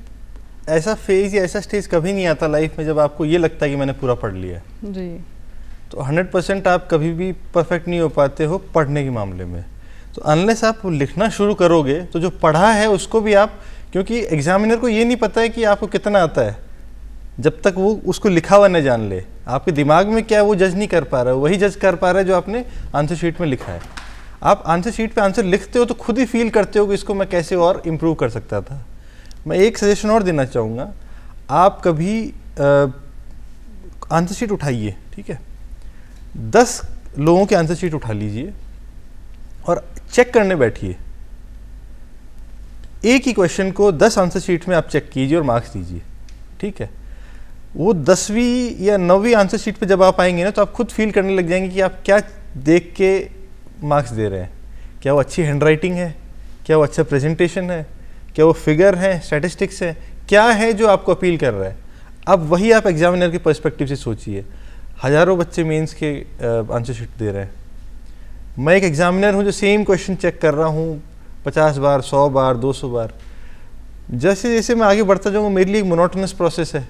[SPEAKER 3] ऐसा फेज़ या ऐसा स्टेज कभी नहीं आता लाइफ में जब आपको ये लगता है कि मैंने पूरा पढ़ लिया है।
[SPEAKER 1] जी।
[SPEAKER 3] तो 100% आप कभी भी परफेक्ट नहीं हो पाते हो पढ़ने के मामले में। तो अनलेस आप लिखना शुरू करोगे तो जो पढ़ा है उसको भी आप, क्योंकि एग्जामिनर को ये नहीं पता है कि आपको कितना आता है जब तक वो उसको लिखा हुआ न जान ले। आपके दिमाग में क्या है वो जज नहीं कर पा रहा है, वही जज कर पा रहा है जो आपने आंसर शीट में लिखा है। आप आंसर शीट पे आंसर लिखते हो तो खुद ही फील करते हो कि इसको मैं कैसे और इम्प्रूव कर सकता था। मैं एक सजेशन और देना चाहूँगा, आप कभी आंसर शीट उठाइए, ठीक है, 10 लोगों के आंसर शीट उठा लीजिए और चेक करने बैठिए। एक ही क्वेश्चन को 10 आंसर शीट में आप चेक कीजिए और मार्क्स दीजिए, ठीक है। वो 10वीं या 9वीं आंसर शीट पे जब आप आएंगे ना तो आप खुद फील करने लग जाएंगे कि आप क्या देख के मार्क्स दे रहे हैं। क्या वो अच्छी हैंडराइटिंग है, क्या वो अच्छा प्रेजेंटेशन है, क्या वो फिगर है, स्टैटिस्टिक्स है, क्या है जो आपको अपील कर रहा है। अब वही आप एग्जामिनर के पर्सपेक्टिव से सोचिए। हज़ारों बच्चे मेंस के आंसर शीट दे रहे हैं, मैं एक एग्जामिनर हूँ जो सेम क्वेश्चन चेक कर रहा हूँ 50 बार, 100 बार, 200 बार। जैसे जैसे मैं आगे बढ़ता जाऊँगा मेरे लिए एक मोनोटोनस प्रोसेस है,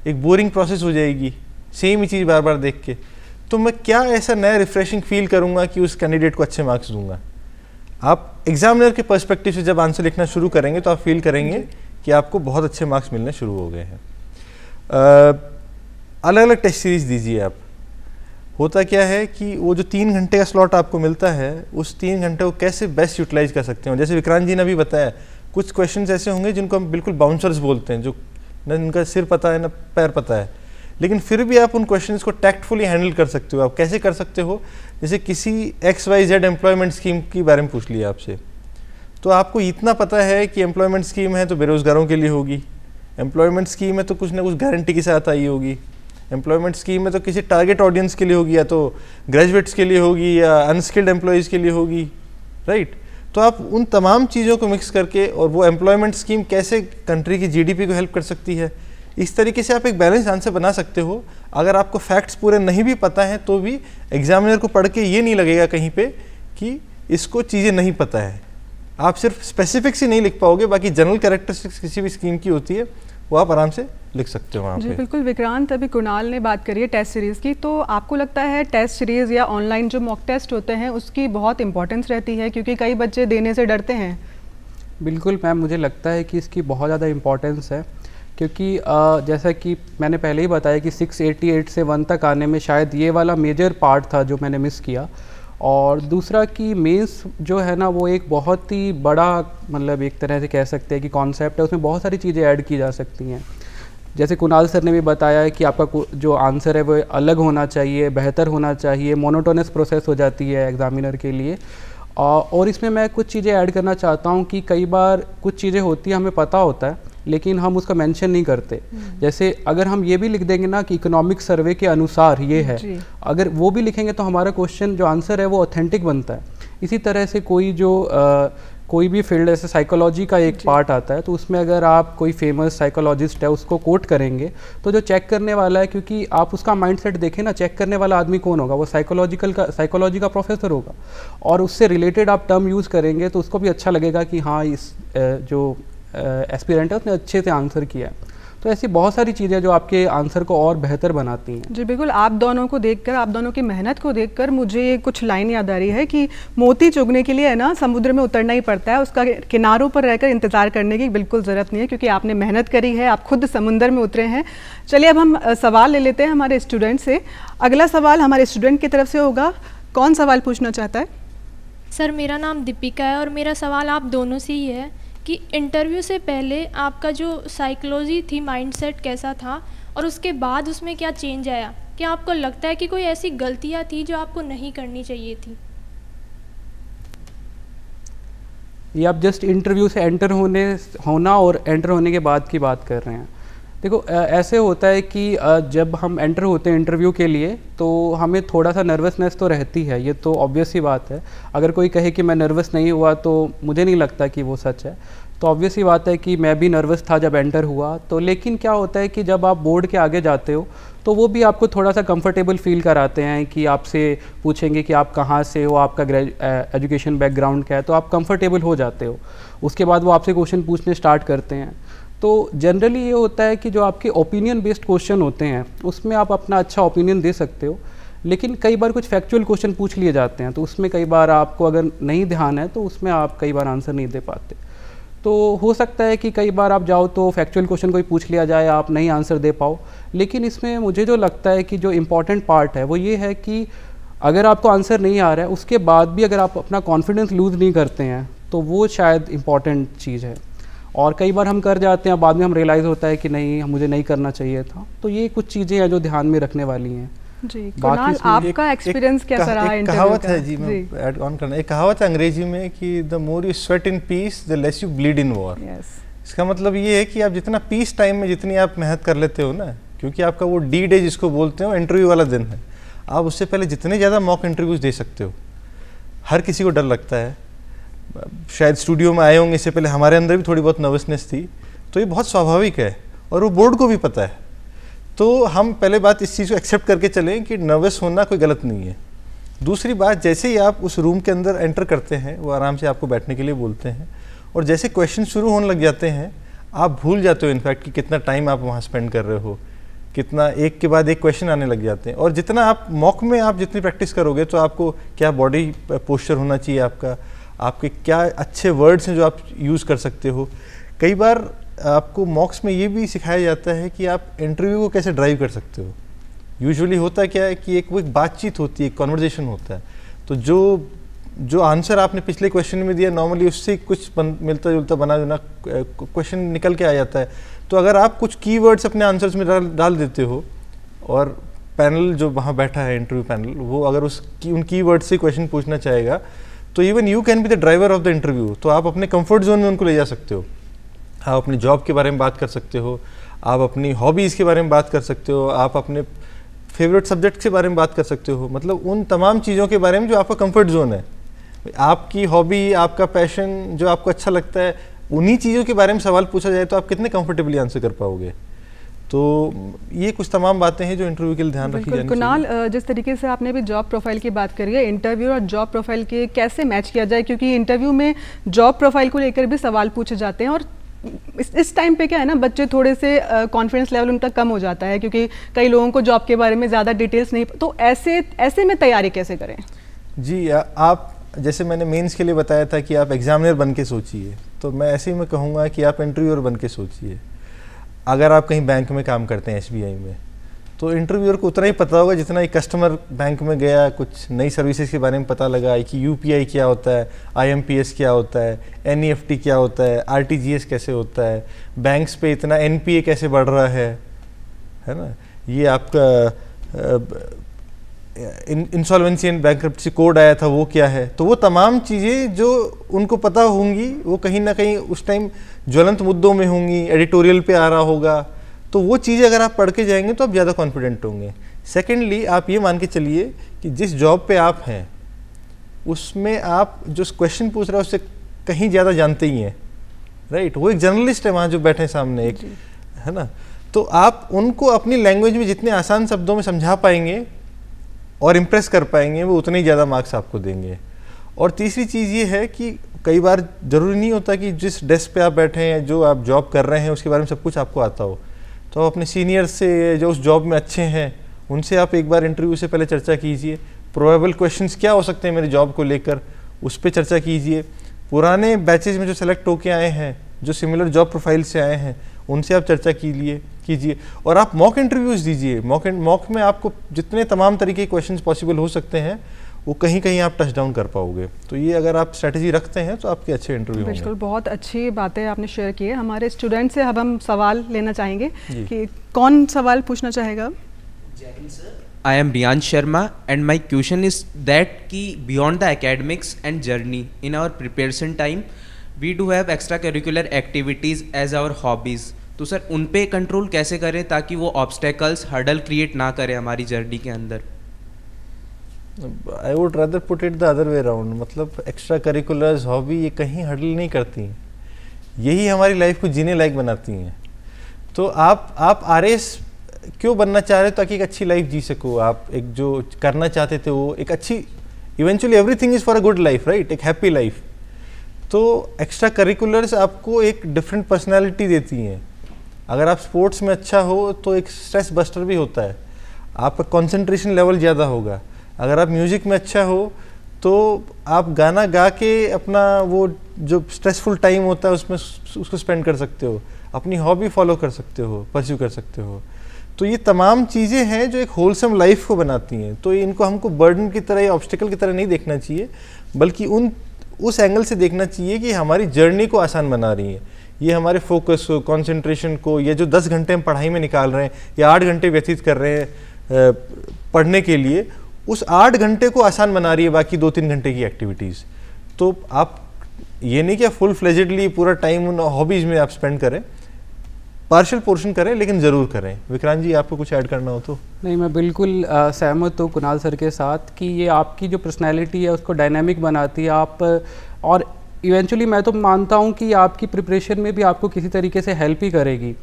[SPEAKER 3] एक बोरिंग प्रोसेस हो जाएगी सेम ही चीज़ बार बार देख के। तो मैं क्या ऐसा नया रिफ्रेशिंग फील करूँगा कि उस कैंडिडेट को अच्छे मार्क्स दूंगा। आप एग्जामिनर के पर्सपेक्टिव से जब आंसर लिखना शुरू करेंगे तो आप फील करेंगे कि आपको बहुत अच्छे मार्क्स मिलने शुरू हो गए हैं। अलग अलग टेस्ट सीरीज दीजिए आप। होता क्या है कि वो जो 3 घंटे का स्लॉट आपको मिलता है उस 3 घंटे को कैसे बेस्ट यूटिलाइज कर सकते हो। जैसे विक्रांत जी ने अभी बताया, कुछ क्वेश्चंस ऐसे होंगे जिनको हम बिल्कुल बाउंसर्स बोलते हैं, जो न उनका सिर पता है न पैर पता है, लेकिन फिर भी आप उन क्वेश्चंस को टैक्टफुली हैंडल कर सकते हो। आप कैसे कर सकते हो, जैसे किसी XYZ एम्प्लॉयमेंट स्कीम के बारे में पूछ लिया आपसे, तो आपको इतना पता है कि एम्प्लॉयमेंट स्कीम है तो बेरोजगारों के लिए होगी, एम्प्लॉयमेंट स्कीम है तो कुछ ना कुछ गारंटी के साथ आई होगी, एम्प्लॉयमेंट स्कीम में तो किसी टारगेट ऑडियंस के लिए होगी, या तो ग्रेजुएट्स के लिए होगी या अनस्किल्ड एम्प्लॉयज़ के लिए होगी, राइट। तो आप उन तमाम चीज़ों को मिक्स करके, और वो एम्प्लॉयमेंट स्कीम कैसे कंट्री की GDP को हेल्प कर सकती है, इस तरीके से आप एक बैलेंस आंसर बना सकते हो। अगर आपको फैक्ट्स पूरे नहीं भी पता हैं तो भी एग्जामिनर को पढ़ के ये नहीं लगेगा कहीं पे कि इसको चीज़ें नहीं पता है। आप सिर्फ स्पेसिफिक्स ही नहीं लिख पाओगे, बाकी जनरल कैरेक्टरिस्टिक्स किसी भी स्कीम की होती है वो आप आराम से लिख सकते हो वहाँ
[SPEAKER 1] जी
[SPEAKER 3] पे।
[SPEAKER 1] बिल्कुल विक्रांत, अभी कुणाल ने बात करी है टेस्ट सीरीज़ की, तो आपको लगता है टेस्ट सीरीज़ या ऑनलाइन जो मॉक टेस्ट होते हैं उसकी बहुत इंपॉर्टेंस रहती है, क्योंकि कई बच्चे देने से डरते हैं?
[SPEAKER 2] बिल्कुल मैम, मुझे लगता है कि इसकी बहुत ज़्यादा इम्पोर्टेंस है, क्योंकि जैसा कि मैंने पहले ही बताया कि 688 से 1 तक आने में शायद ये वाला मेजर पार्ट था जो मैंने मिस किया। और दूसरा कि मेंस जो है ना वो एक बहुत ही बड़ा, मतलब एक तरह से कह सकते हैं कि कॉन्सेप्ट है, उसमें बहुत सारी चीज़ें ऐड की जा सकती हैं। जैसे कुणाल सर ने भी बताया है कि आपका जो आंसर है वो अलग होना चाहिए, बेहतर होना चाहिए, मोनोटोनस प्रोसेस हो जाती है एग्जामिनर के लिए। और इसमें मैं कुछ चीज़ें ऐड करना चाहता हूँ कि कई बार कुछ चीज़ें होती हैं हमें पता होता है लेकिन हम उसका मेंशन नहीं करते। जैसे अगर हम ये भी लिख देंगे ना कि इकोनॉमिक सर्वे के अनुसार ये है, अगर वो भी लिखेंगे तो हमारा क्वेश्चन जो आंसर है वो ऑथेंटिक बनता है। इसी तरह से कोई भी फील्ड, जैसे साइकोलॉजी का एक पार्ट आता है, तो उसमें अगर आप कोई फेमस साइकोलॉजिस्ट है उसको कोट करेंगे तो जो चेक करने वाला है, क्योंकि आप उसका माइंडसेट देखें ना, चेक करने वाला आदमी कौन होगा, वो साइकोलॉजी का प्रोफेसर होगा, और उससे रिलेटेड आप टर्म यूज़ करेंगे तो उसको भी अच्छा लगेगा कि हाँ इस जो एस्पिरेंट है उसने अच्छे से आंसर किया है। तो ऐसी बहुत सारी चीज़ें जो आपके आंसर को और बेहतर बनाती हैं।
[SPEAKER 1] जी बिल्कुल, आप दोनों को देखकर, आप दोनों की मेहनत को देखकर मुझे कुछ लाइन याद आ रही है कि मोती चुगने के लिए है ना समुद्र में उतरना ही पड़ता है, उसका किनारों पर रहकर इंतज़ार करने की बिल्कुल ज़रूरत नहीं है, क्योंकि आपने मेहनत करी है, आप खुद समुद्र में उतरे हैं। चलिए अब हम सवाल ले लेते हैं हमारे स्टूडेंट से। अगला सवाल हमारे स्टूडेंट की तरफ से होगा। कौन सवाल पूछना चाहता है?
[SPEAKER 6] सर मेरा नाम दीपिका है और मेरा सवाल आप दोनों से ही है कि इंटरव्यू से पहले आपका जो साइकोलॉजी थी, माइंडसेट कैसा था, और उसके बाद उसमें क्या चेंज आया? क्या आपको लगता है कि कोई ऐसी गलतियां थी जो आपको नहीं करनी चाहिए थी?
[SPEAKER 2] ये आप जस्ट इंटरव्यू से होना और एंटर होने के बाद की बात कर रहे हैं। देखो ऐसे होता है कि जब हम एंटर होते हैं इंटरव्यू के लिए तो हमें थोड़ा सा नर्वसनेस तो रहती है, ये तो ऑब्वियस ही बात है। अगर कोई कहे कि मैं नर्वस नहीं हुआ तो मुझे नहीं लगता कि वो सच है। तो ऑब्वियस ही बात है कि मैं भी नर्वस था जब एंटर हुआ। तो लेकिन क्या होता है कि जब आप बोर्ड के आगे जाते हो तो वो भी आपको थोड़ा सा कंफर्टेबल फील कराते हैं कि आपसे पूछेंगे कि आप कहाँ से हो, आपका एजुकेशन बैकग्राउंड क्या है, तो आप कंफर्टेबल हो जाते हो। उसके बाद वो आपसे क्वेश्चन पूछने स्टार्ट करते हैं। तो जनरली ये होता है कि जो आपके ओपिनियन बेस्ड क्वेश्चन होते हैं उसमें आप अपना अच्छा ओपिनियन दे सकते हो, लेकिन कई बार कुछ फैक्चुअल क्वेश्चन पूछ लिए जाते हैं तो उसमें कई बार आपको अगर नहीं ध्यान है तो उसमें आप कई बार आंसर नहीं दे पाते। तो हो सकता है कि कई बार आप जाओ तो फैक्चुअल क्वेश्चन कोई पूछ लिया जाए, आप नहीं आंसर दे पाओ। लेकिन इसमें मुझे जो लगता है कि जो इम्पॉर्टेंट पार्ट है वो ये है कि अगर आपको आंसर नहीं आ रहा है उसके बाद भी अगर आप अपना कॉन्फिडेंस लूज़ नहीं करते हैं तो वो शायद इम्पॉर्टेंट चीज़ है। और कई बार हम कर जाते हैं, बाद में हम रियलाइज़ होता है कि नहीं, मुझे नहीं करना चाहिए था। तो ये कुछ चीज़ें हैं जो ध्यान में रखने वाली हैं।
[SPEAKER 1] जी कुणाल, आपका एक्सपीरियंस कैसा रहा?
[SPEAKER 3] एक कहावत है जी, मैं ऐड ऑन करना, एक कहावत है अंग्रेजी में कि the more you sweat in peace the less you bleed in war. इसका मतलब ये है कि आप जितना पीस टाइम में जितनी आप मेहनत कर लेते हो ना, क्योंकि आपका वो डी डे जिसको बोलते हो इंटरव्यू वाला दिन है, आप उससे पहले जितने ज़्यादा मॉक इंटरव्यूज दे सकते हो। हर किसी को डर लगता है, शायद स्टूडियो में आए होंगे इससे पहले हमारे अंदर भी थोड़ी बहुत नर्वसनेस थी, तो ये बहुत स्वाभाविक है और वो बोर्ड को भी पता है। तो हम पहले बात इस चीज़ को एक्सेप्ट करके चलें कि नर्वस होना कोई गलत नहीं है। दूसरी बात, जैसे ही आप उस रूम के अंदर एंटर करते हैं वो आराम से आपको बैठने के लिए बोलते हैं, और जैसे क्वेश्चन शुरू होने लग जाते हैं आप भूल जाते हो इनफैक्ट कि कितना टाइम आप वहाँ स्पेंड कर रहे हो, कितना एक के बाद एक क्वेश्चन आने लग जाते हैं। और जितना आप मॉक में आप जितनी प्रैक्टिस करोगे तो आपको क्या बॉडी पोस्चर होना चाहिए, आपके क्या अच्छे वर्ड्स हैं जो आप यूज़ कर सकते हो। कई बार आपको मॉक्स में ये भी सिखाया जाता है कि आप इंटरव्यू को कैसे ड्राइव कर सकते हो। यूजुअली होता क्या है कि एक बातचीत होती है, एक कॉन्वर्जेशन होता है, तो जो आंसर आपने पिछले क्वेश्चन में दिया नॉर्मली उससे कुछ मिलता जुलता बना जुना क्वेश्चन निकल के आ जाता है। तो अगर आप कुछ कीवर्ड्स अपने आंसर्स में डाल देते हो और पैनल जो वहाँ बैठा है इंटरव्यू पैनल, वो अगर उन कीवर्ड्स से क्वेश्चन पूछना चाहेगा तो even you can be the driver of the interview. तो आप अपने कंफर्ट जोन में उनको ले जा सकते हो, आप अपनी जॉब के बारे में बात कर सकते हो, आप अपनी हॉबीज़ के बारे में बात कर सकते हो, आप अपने फेवरेट सब्जेक्ट के बारे में बात कर सकते हो, मतलब उन तमाम चीज़ों के बारे में जो आपका कंफर्ट जोन है, आपकी हॉबी, आपका पैशन जो आपको अच्छा लगता है, उन्हीं चीज़ों के बारे में सवाल पूछा जाए तो आप कितने कंफर्टेबली आंसर कर पाओगे। तो ये कुछ तमाम बातें हैं जो इंटरव्यू के लिए ध्यान रखी जानी चाहिए।
[SPEAKER 1] कुणाल, जिस तरीके से आपने भी जॉब प्रोफाइल की बात करी है, इंटरव्यू और जॉब प्रोफाइल के कैसे मैच किया जाए, क्योंकि इंटरव्यू में जॉब प्रोफाइल को लेकर भी सवाल पूछे जाते हैं और इस टाइम पे क्या है ना, बच्चे थोड़े से कॉन्फिडेंस लेवल उनका कम हो जाता है, क्योंकि कई लोगों को जॉब के बारे में ज़्यादा डिटेल्स नहीं, तो ऐसे में तैयारी कैसे करें?
[SPEAKER 3] जी, आप जैसे मैंने मेंस के लिए बताया था कि आप एग्जामिनर बन के सोचिए, तो मैं ऐसे ही मैं कहूँगा कि आप इंटरव्यूअर बन के सोचिए। अगर आप कहीं बैंक में काम करते हैं, SBI में, तो इंटरव्यूअर को उतना ही पता होगा जितना एक कस्टमर बैंक में गया, कुछ नई सर्विसेज के बारे में पता लगा कि UPI क्या होता है, IMPS क्या होता है, NEFT क्या होता है, RTGS कैसे होता है, बैंक्स पे इतना NPA कैसे बढ़ रहा है ना, ये आपका इंसॉल्वेंसी एंड बैंक्रप्सी कोड आया था, वो क्या है। तो वो तमाम चीज़ें जो उनको पता होंगी, वो कहीं ना कहीं उस टाइम ज्वलंत मुद्दों में होंगी, एडिटोरियल पे आ रहा होगा, तो वो चीज़ें अगर आप पढ़ के जाएंगे तो आप ज़्यादा कॉन्फिडेंट होंगे। सेकेंडली, आप ये मान के चलिए कि जिस जॉब पे आप हैं उसमें आप जो क्वेश्चन पूछ रहे हैं उससे कहीं ज़्यादा जानते ही हैं, राइट। वो एक जर्नलिस्ट है वहाँ जो बैठे सामने, एक है ना, तो आप उनको अपनी लैंग्वेज में जितने आसान शब्दों में समझा पाएंगे और इम्प्रेस कर पाएंगे, वो उतने ही ज़्यादा मार्क्स आपको देंगे। और तीसरी चीज़ ये है कि कई बार ज़रूरी नहीं होता कि जिस डेस्क पे आप बैठे हैं, जो आप जॉब कर रहे हैं, उसके बारे में सब कुछ आपको आता हो। तो अपने सीनियर से जो उस जॉब में अच्छे हैं उनसे आप एक बार इंटरव्यू से पहले चर्चा कीजिए। प्रोबेबल क्वेश्चंस क्या हो सकते हैं मेरे जॉब को लेकर, उस पर चर्चा कीजिए। पुराने बैचेज में जो सेलेक्ट होके आए हैं, जो सिमिलर जॉब प्रोफाइल से आए हैं, उनसे आप चर्चा कीजिए। और आप मॉक इंटरव्यूज़ दीजिए। मॉक में आपको जितने तमाम तरीके के क्वेश्चंस पॉसिबल हो सकते हैं, वो कहीं कहीं आप टच डाउन कर पाओगे। तो ये अगर आप स्ट्रेटजी रखते हैं तो आपके अच्छे इंटरव्यू होंगे।
[SPEAKER 1] बिल्कुल, बहुत अच्छी बातें आपने शेयर की है। हमारे स्टूडेंट से अब हम सवाल लेना चाहेंगे कि कौन सवाल पूछना चाहेगा।
[SPEAKER 7] I am Riyan Sharma and my question is that कि beyond the academics and journey in our preparation time we do have extracurricular activities as our hobbies. तो सर उन पे कंट्रोल कैसे करें ताकि वो ऑब्स्टेकल्स हर्डल क्रिएट ना करें हमारी जर्नी के अंदर?
[SPEAKER 3] I would rather put it the other way around. मतलब एक्स्ट्रा करिकुलर्स, हॉबी, ये कहीं हर्डल नहीं करती, यही हमारी लाइफ को जीने लायक बनाती हैं। तो आप RS क्यों बनना चाह रहे हो? ताकि एक अच्छी लाइफ जी सको। आप एक जो करना चाहते थे वो एक अच्छी, eventually everything is for a good life, right, एक हैप्पी लाइफ। तो एक्स्ट्रा करिकुलर्स आपको एक डिफरेंट पर्सनैलिटी देती हैं। अगर आप स्पोर्ट्स में अच्छा हो तो एक स्ट्रेस बस्टर भी होता है, आपका कंसंट्रेशन लेवल ज़्यादा होगा। अगर आप म्यूज़िक में अच्छा हो तो आप गाना गा के अपना वो जो स्ट्रेसफुल टाइम होता है उसमें उसको स्पेंड कर सकते हो, अपनी हॉबी फॉलो कर सकते हो, परस्यू कर सकते हो। तो ये तमाम चीज़ें हैं जो एक होलसम लाइफ को बनाती हैं। तो इनको हमको बर्डन की तरह या ऑब्स्टिकल की तरह नहीं देखना चाहिए, बल्कि उस एंगल से देखना चाहिए कि हमारी जर्नी को आसान बना रही है। ये हमारे फोकस को, कॉन्सेंट्रेशन को, ये जो 10 घंटे हम पढ़ाई में निकाल रहे हैं या 8 घंटे व्यतीत कर रहे हैं पढ़ने के लिए, उस 8 घंटे को आसान बना रही है बाकी 2-3 घंटे की एक्टिविटीज़। तो आप ये नहीं कि फुल फ्लेजेडली पूरा टाइम उन हॉबीज़ में आप स्पेंड करें, पार्शियल पोर्शन करें, लेकिन ज़रूर करें। विक्रांत जी, आपको कुछ ऐड करना हो तो?
[SPEAKER 2] नहीं, मैं बिल्कुल सहमत हूँ कुणाल सर के साथ कि ये आपकी जो पर्सनैलिटी है उसको डायनामिक बनाती है। आप और इवेंचुअली मैं तो मानता हूँ कि आपकी प्रिपरेशन में भी आपको किसी तरीके से हेल्प ही करेगी।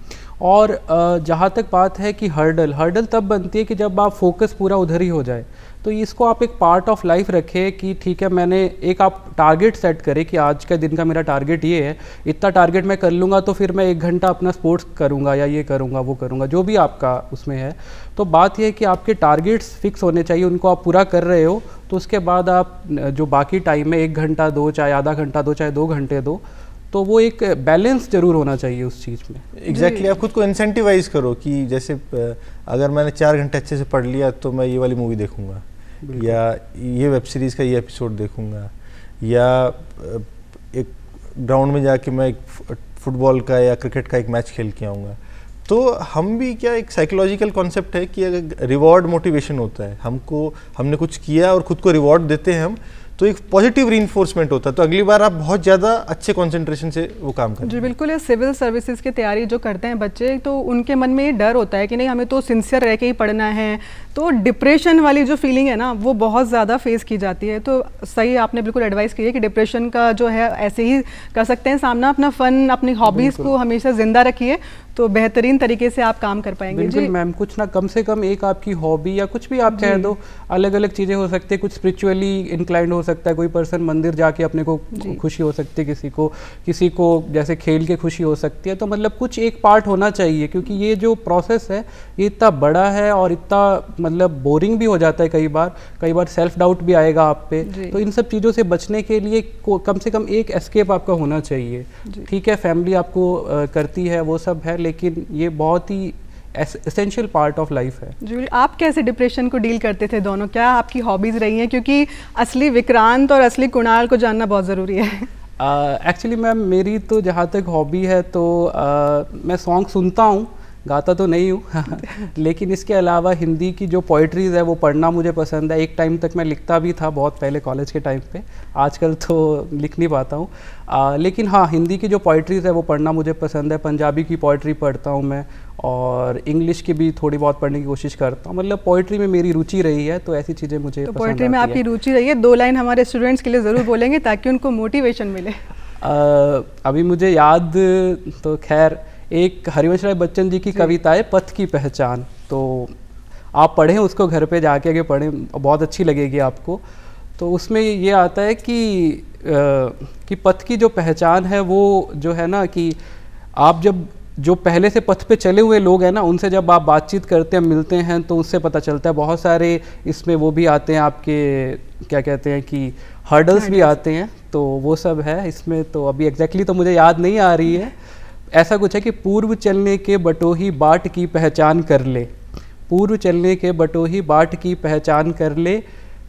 [SPEAKER 2] और जहाँ तक बात है कि हर्डल तब बनती है कि जब आप फोकस पूरा उधर ही हो जाए। तो इसको आप एक पार्ट ऑफ लाइफ रखें कि ठीक है, मैंने एक आप टारगेट सेट करें कि आज के दिन का मेरा टारगेट ये है, इतना टारगेट मैं कर लूँगा तो फिर मैं 1 घंटा अपना स्पोर्ट्स करूँगा या ये करूँगा वो करूँगा, जो भी आपका उसमें है। तो बात यह है कि आपके टारगेट्स फिक्स होने चाहिए, उनको आप पूरा कर रहे हो तो उसके बाद आप जो बाकी टाइम में 1 घंटा दो, चाहे आधा घंटा दो, चाहे 2 घंटे दो, तो वो एक बैलेंस जरूर होना चाहिए उस चीज़ में।
[SPEAKER 3] एग्जैक्टली आप खुद को इंसेंटिवाइज करो कि जैसे अगर मैंने 4 घंटे अच्छे से पढ़ लिया तो मैं ये वाली मूवी देखूंगा, या ये वेब सीरीज़ का ये एपिसोड देखूंगा, या एक ग्राउंड में जाके मैं एक फुटबॉल का या क्रिकेट का एक मैच खेल के आऊँगा। तो हम भी क्या, एक साइकोलॉजिकल कॉन्सेप्ट है कि अगर रिवॉर्ड मोटिवेशन होता है, हमने कुछ किया और खुद को रिवॉर्ड देते हैं हम, तो एक पॉजिटिव रीइंफोर्समेंट होता है। तो अगली बार आप बहुत ज़्यादा अच्छे कंसंट्रेशन से वो काम करें।
[SPEAKER 1] जी बिल्कुल। ये सिविल सर्विसेज की तैयारी जो करते हैं बच्चे, तो उनके मन में ये डर होता है कि नहीं, हमें तो सिंसियर रह के ही पढ़ना है। तो डिप्रेशन वाली जो फीलिंग है ना, वो बहुत ज़्यादा फेस की जाती है। तो सही आपने बिल्कुल एडवाइस की है कि डिप्रेशन का जो है ऐसे ही कर सकते हैं सामना, अपना फन, अपनी हॉबीज़ को हमेशा ज़िंदा रखिए, तो बेहतरीन तरीके से आप काम कर पाएंगे।
[SPEAKER 2] बिल्कुल मैम, कुछ ना कम से कम एक आपकी हॉबी या कुछ भी आप कह दो, अलग अलग चीज़ें हो सकती है। कुछ स्पिरिचुअली इंक्लाइंड हो सकता है, कोई पर्सन मंदिर जाके अपने को खुशी हो सकती है, किसी को जैसे खेल के खुशी हो सकती है। तो मतलब कुछ एक पार्ट होना चाहिए, क्योंकि ये जो प्रोसेस है ये इतना बड़ा है और इतना मतलब बोरिंग भी हो जाता है कई बार सेल्फ डाउट भी आएगा आप पे। तो इन सब चीज़ों से बचने के लिए कम से कम एक एस्केप आपका होना चाहिए। ठीक है, फैमिली आपको करती है, वो सब है, लेकिन ये बहुत ही एसेंशियल पार्ट ऑफ लाइफ है।
[SPEAKER 1] जी, आप कैसे डिप्रेशन को डील करते थे दोनों? क्या आपकी हॉबीज़ रही हैं? क्योंकि असली विक्रांत और असली कुणाल को जानना बहुत ज़रूरी है।
[SPEAKER 2] एक्चुअली मैम, मेरी तो जहाँ तक हॉबी है तो मैं सॉन्ग सुनता हूँ, गाता तो नहीं हूँ लेकिन इसके अलावा हिंदी की जो पोइट्रीज़ है वो पढ़ना मुझे पसंद है। एक टाइम तक मैं लिखता भी था, बहुत पहले कॉलेज के टाइम पे, आजकल तो लिख नहीं पाता हूँ। लेकिन हाँ, हिंदी की जो पोइट्रीज़ है वो पढ़ना मुझे पसंद है। पंजाबी की पोइट्री पढ़ता हूँ मैं, और इंग्लिश की भी थोड़ी बहुत पढ़ने की कोशिश करता हूँ। मतलब पोइट्री में मेरी रुचि रही है, तो ऐसी चीज़ें मुझे
[SPEAKER 1] तो पोइट्री में आपकी रुचि रही है। 2 लाइन हमारे स्टूडेंट्स के लिए ज़रूर बोलेंगे ताकि उनको मोटिवेशन मिले।
[SPEAKER 2] अभी मुझे याद, तो खैर एक हरिवंश राय बच्चन जी की कविता है पथ की पहचान, तो आप पढ़ें उसको, घर पे जाके आगे पढ़ें, बहुत अच्छी लगेगी आपको। तो उसमें ये आता है कि पथ की जो पहचान है वो जो है ना, कि आप जब जो पहले से पथ पे चले हुए लोग हैं ना, उनसे जब आप बातचीत करते हैं, मिलते हैं, तो उससे पता चलता है। बहुत सारे इसमें वो भी आते हैं आपके, क्या कहते हैं कि हर्डल्स भी आते हैं, तो वो सब है इसमें। तो अभी एग्जैक्टली तो मुझे याद नहीं आ रही है। ऐसा कुछ है कि पूर्व चलने के बटोही बाट की पहचान कर ले, पूर्व चलने के बटोही बाट की पहचान कर ले,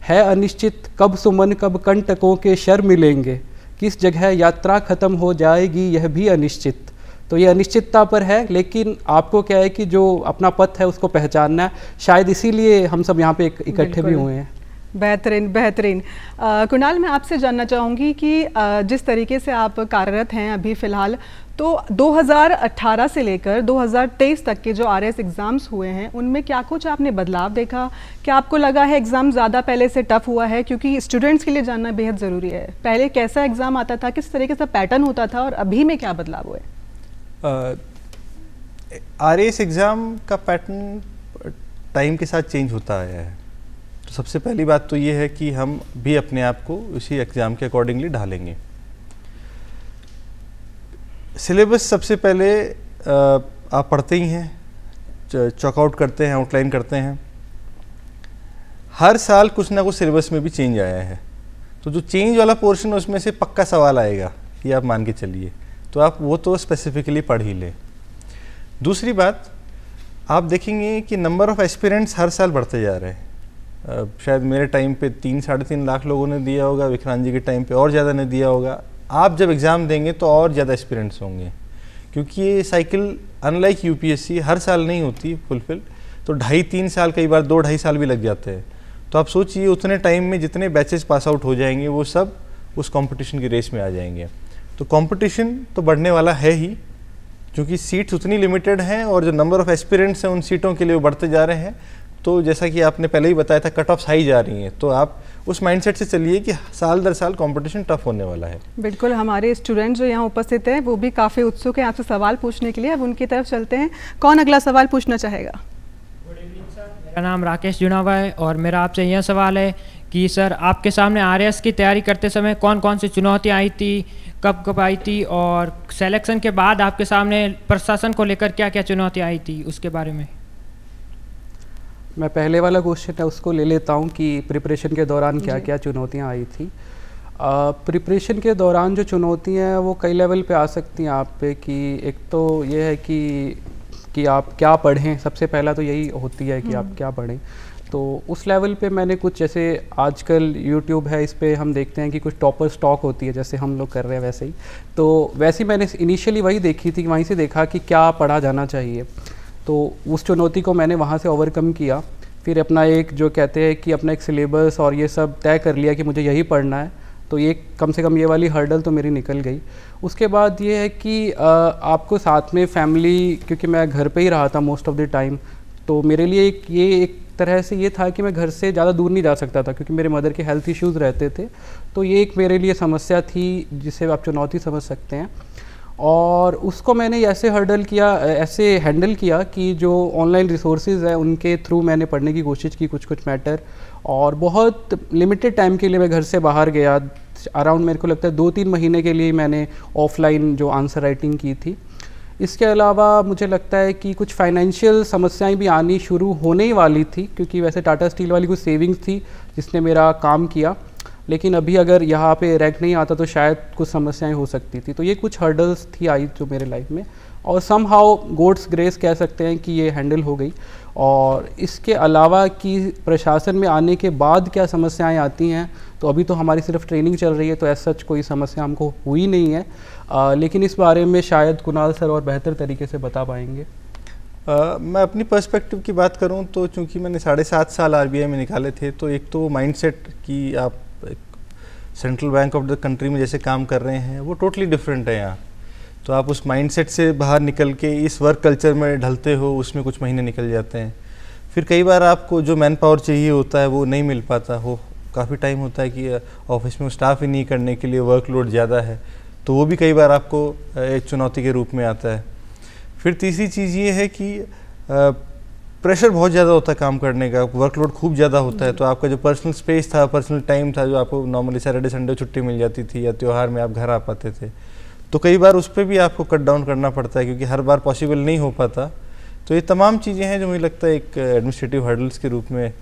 [SPEAKER 2] है अनिश्चित कब सुमन कब कंटकों के शर मिलेंगे, किस जगह यात्रा खत्म हो जाएगी यह भी अनिश्चित। तो ये अनिश्चितता पर है, लेकिन आपको क्या है कि जो अपना पथ है उसको पहचानना है। शायद इसीलिए हम सब यहाँ पे इकट्ठे भी हुए हैं।
[SPEAKER 1] बेहतरीन। कुणाल, मैं आपसे जानना चाहूँगी कि जिस तरीके से आप कार्यरत हैं अभी फ़िलहाल, तो 2018 से लेकर 2023 तक के जो RS एग्ज़ाम्स हुए हैं उनमें क्या कुछ आपने बदलाव देखा? क्या आपको लगा है एग्ज़ाम ज़्यादा पहले से टफ हुआ है? क्योंकि स्टूडेंट्स के लिए जानना बेहद ज़रूरी है। पहले कैसा एग्ज़ाम आता था, किस तरीके से पैटर्न होता था, और अभी में क्या बदलाव हुए?
[SPEAKER 3] RS एग्ज़ाम का पैटर्न टाइम के साथ चेंज होता आया है। तो सबसे पहली बात तो ये है कि हम भी अपने आप को उसी एग्ज़ाम के अकॉर्डिंगली ढालेंगे। सिलेबस सबसे पहले आप पढ़ते ही हैं, चॉकआउट करते हैं, आउटलाइन करते हैं। हर साल कुछ ना कुछ सिलेबस में भी चेंज आया है, तो जो चेंज वाला पोर्शन उसमें से पक्का सवाल आएगा, ये आप मान के चलिए। तो आप वो तो स्पेसिफिकली पढ़ ही लें। दूसरी बात, आप देखेंगे कि नंबर ऑफ़ एस्पिरेंट्स हर साल बढ़ते जा रहे हैं। शायद मेरे टाइम पे 3-3.5 लाख लोगों ने दिया होगा, विक्रांत जी के टाइम पे और ज़्यादा ने दिया होगा। आप जब एग्ज़ाम देंगे तो और ज़्यादा एस्पिरेंट्स होंगे, क्योंकि ये साइकिल अनलाइक UPSC हर साल नहीं होती फुलफिल। तो 2.5-3 साल, कई बार 2-2.5 साल भी लग जाते हैं। तो आप सोचिए उतने टाइम में जितने बैचेस पास आउट हो जाएंगे वो सब उस कंपटीशन की रेस में आ जाएंगे। तो कंपटीशन तो बढ़ने वाला है ही, क्योंकि सीट्स उतनी लिमिटेड हैं और जो नंबर ऑफ़ एस्पिरेंट्स हैं उन सीटों के लिए वो बढ़ते जा रहे हैं। तो जैसा कि आपने पहले ही बताया था, कट ऑफ्स हाई जा रही हैं। तो आप उस माइंडसेट से चलिए कि साल दर साल कंपटीशन टफ होने वाला है।
[SPEAKER 1] बिल्कुल, हमारे स्टूडेंट जो यहाँ उपस्थित हैं वो भी काफ़ी उत्सुक हैं आपसे सवाल पूछने के लिए। अब उनकी तरफ चलते हैं। कौन अगला सवाल पूछना चाहेगा?
[SPEAKER 8] गुड इवनिंग सर, मेरा नाम राकेश जुनावा है और मेरा आपसे यह सवाल है कि सर आपके सामने RS की तैयारी करते समय कौन कौन सी चुनौतियाँ आई थी, कब कब आई थी, और सिलेक्शन के बाद आपके सामने प्रशासन को लेकर क्या क्या चुनौतियाँ आई थी, उसके बारे में।
[SPEAKER 2] मैं पहले वाला क्वेश्चन है उसको ले लेता हूँ कि प्रिपरेशन के दौरान क्या क्या चुनौतियाँ आई थी। प्रिपरेशन के दौरान जो चुनौतियाँ हैं वो कई लेवल पे आ सकती हैं आप पे। कि एक तो ये है कि आप क्या पढ़ें, सबसे पहला तो यही होती है कि आप क्या पढ़ें। तो उस लेवल पे मैंने कुछ, जैसे आजकल YouTube है, इस पे हम देखते हैं कि कुछ टॉपर स्टॉक होती है, जैसे हम लोग कर रहे हैं वैसे ही। तो वैसे ही मैंने इनिशियली वही देखी थी, वहीं से देखा कि क्या पढ़ा जाना चाहिए। तो उस चुनौती को मैंने वहाँ से ओवरकम किया। फिर अपना एक जो कहते हैं कि अपना एक सिलेबस और ये सब तय कर लिया कि मुझे यही पढ़ना है। तो ये कम से कम ये वाली हर्डल तो मेरी निकल गई। उसके बाद ये है कि आपको साथ में फैमिली, क्योंकि मैं घर पे ही रहा था मोस्ट ऑफ द टाइम, तो मेरे लिए एक तरह से ये था कि मैं घर से ज़्यादा दूर नहीं जा सकता था, क्योंकि मेरे मदर के हेल्थ इश्यूज़ रहते थे। तो ये एक मेरे लिए समस्या थी जिसे आप चुनौती समझ सकते हैं। और उसको मैंने ऐसे हैंडल किया कि जो ऑनलाइन रिसोर्सेज है उनके थ्रू मैंने पढ़ने की कोशिश की कुछ मैटर, और बहुत लिमिटेड टाइम के लिए मैं घर से बाहर गया। अराउंड मेरे को लगता है 2-3 महीने के लिए मैंने ऑफलाइन जो आंसर राइटिंग की थी। इसके अलावा मुझे लगता है कि कुछ फाइनेंशियल समस्याएं भी आनी शुरू होने ही वाली थी, क्योंकि वैसे टाटा स्टील वाली कुछ सेविंग्स थी जिसने मेरा काम किया, लेकिन अभी अगर यहाँ पे रैंक नहीं आता तो शायद कुछ समस्याएं हो सकती थी। तो ये कुछ हर्डल्स थी आई जो मेरे लाइफ में, और सम हाउ गॉड्स ग्रेस कह सकते हैं कि ये हैंडल हो गई। और इसके अलावा कि प्रशासन में आने के बाद क्या समस्याएं आती हैं, तो अभी तो हमारी सिर्फ ट्रेनिंग चल रही है, तो ऐसा कोई समस्या हमको हुई नहीं है, लेकिन इस बारे में शायद कुणाल सर और बेहतर तरीके से बता पाएंगे।
[SPEAKER 3] मैं अपनी पर्सपेक्टिव की बात करूं तो चूंकि मैंने 7.5 साल आरबीआई में निकाले थे, तो एक तो माइंडसेट कि आप central bank of the country में जैसे काम कर रहे हैं वो टोटली डिफरेंट है यहाँ। तो आप उस माइंडसेट से बाहर निकल के इस वर्क कल्चर में ढलते हो, उसमें कुछ महीने निकल जाते हैं। फिर कई बार आपको जो मैन पावर चाहिए होता है वो नहीं मिल पाता हो, काफ़ी टाइम होता है कि ऑफिस में स्टाफ ही नहीं करने के लिए वर्कलोड ज़्यादा है, तो वो भी कई बार आपको एक चुनौती के रूप में आता है। फिर तीसरी चीज़ ये है कि प्रेशर बहुत ज़्यादा होता है काम करने का, वर्कलोड खूब ज़्यादा होता है, तो आपका जो पर्सनल स्पेस था, पर्सनल टाइम था, जो आपको नॉर्मली सैटरडे संडे छुट्टी मिल जाती थी या त्यौहार में आप घर आ पाते थे, तो कई बार उस पर भी आपको कट डाउन करना पड़ता है क्योंकि हर बार पॉसिबल नहीं हो पाता। तो ये तमाम चीज़ें हैं जो मुझे लगता है एक एडमिनिस्ट्रेटिव हर्डल्स के रूप में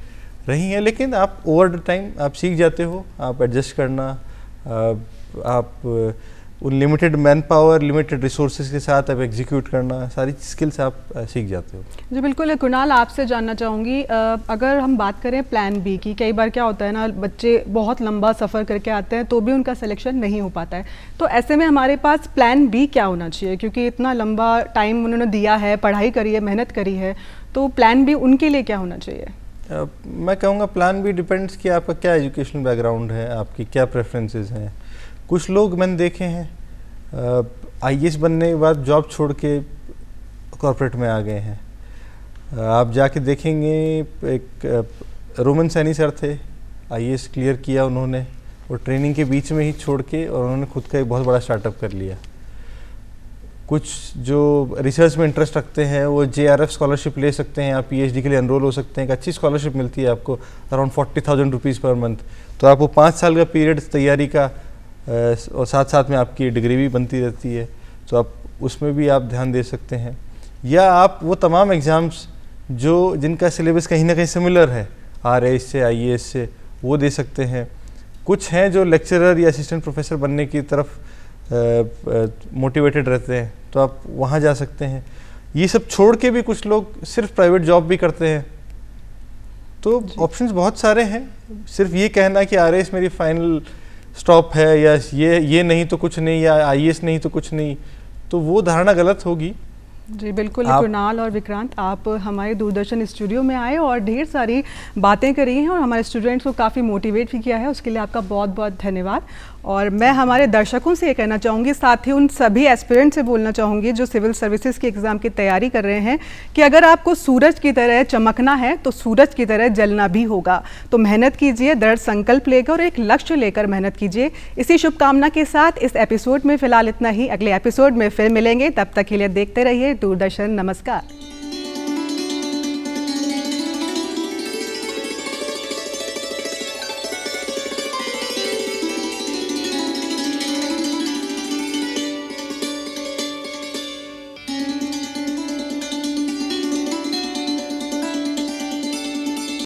[SPEAKER 3] रही हैं, लेकिन आप ओवर द टाइम आप सीख जाते हो, आप एडजस्ट करना, आप उन limited man power, limited resources के साथ आप एग्जीक्यूट करना, सारी स्किल्स आप सीख जाते हो।
[SPEAKER 1] जी बिल्कुल। कुणाल, आपसे जानना चाहूँगी, अगर हम बात करें प्लान बी की, कई बार क्या होता है ना, बच्चे बहुत लंबा सफ़र करके आते हैं तो भी उनका सिलेक्शन नहीं हो पाता है, तो ऐसे में हमारे पास प्लान बी क्या होना चाहिए? क्योंकि इतना लंबा टाइम उन्होंने दिया है, पढ़ाई करी है, मेहनत करी है, तो प्लान बी उनके लिए क्या होना चाहिए?
[SPEAKER 3] मैं कहूँगा प्लान बी डिपेंड्स कि आपका क्या एजुकेशनल बैकग्राउंड है, आपकी क्या प्रेफरेंसेस हैं। कुछ लोग मैंने देखे हैं आईएएस बनने के बाद जॉब छोड़ के कॉर्पोरेट में आ गए हैं। आप जाके देखेंगे, एक रोमन सैनी सर थे, आईएएस क्लियर किया उन्होंने, और ट्रेनिंग के बीच में ही छोड़ के और उन्होंने खुद का एक बहुत बड़ा स्टार्टअप कर लिया। कुछ जो रिसर्च में इंटरेस्ट रखते हैं वो JRF स्कॉलरशिप ले सकते हैं, आप PhD के लिए एनरोल हो सकते हैं, एक अच्छी स्कॉलरशिप मिलती है आपको अराउंड 40,000 रुपीज़ पर मंथ। तो आपको 5 साल का पीरियड तैयारी का और साथ साथ में आपकी डिग्री भी बनती रहती है, तो आप उसमें भी आप ध्यान दे सकते हैं। या आप वो तमाम एग्ज़ाम्स जो जिनका सिलेबस कहीं ना कहीं सिमिलर है RAS से, IAS से, वो दे सकते हैं। कुछ हैं जो लेक्चरर या असिस्टेंट प्रोफेसर बनने की तरफ मोटिवेटेड रहते हैं, तो आप वहाँ जा सकते हैं। ये सब छोड़ के भी कुछ लोग सिर्फ प्राइवेट जॉब भी करते हैं, तो ऑप्शंस बहुत सारे हैं। सिर्फ ये कहना कि RAS मेरी फाइनल स्टॉप है या ये नहीं तो कुछ नहीं, या IAS नहीं तो कुछ नहीं, तो वो धारणा गलत होगी।
[SPEAKER 1] जी बिल्कुल। कुणाल और विक्रांत, आप हमारे दूरदर्शन स्टूडियो में आए और ढेर सारी बातें करी हैं और हमारे स्टूडेंट्स को काफ़ी मोटिवेट भी किया है, उसके लिए आपका बहुत बहुत धन्यवाद। और मैं हमारे दर्शकों से ये कहना चाहूँगी, साथ ही उन सभी एस्पिरेंट से बोलना चाहूँगी जो सिविल सर्विसेज के एग्ज़ाम की तैयारी कर रहे हैं, कि अगर आपको सूरज की तरह चमकना है तो सूरज की तरह जलना भी होगा। तो मेहनत कीजिए, दृढ़ संकल्प लेकर और एक लक्ष्य लेकर मेहनत कीजिए। इसी शुभकामना के साथ इस एपिसोड में फ़िलहाल इतना ही। अगले एपिसोड में फिर मिलेंगे, तब तक के लिए देखते रहिए दूरदर्शन। नमस्कार।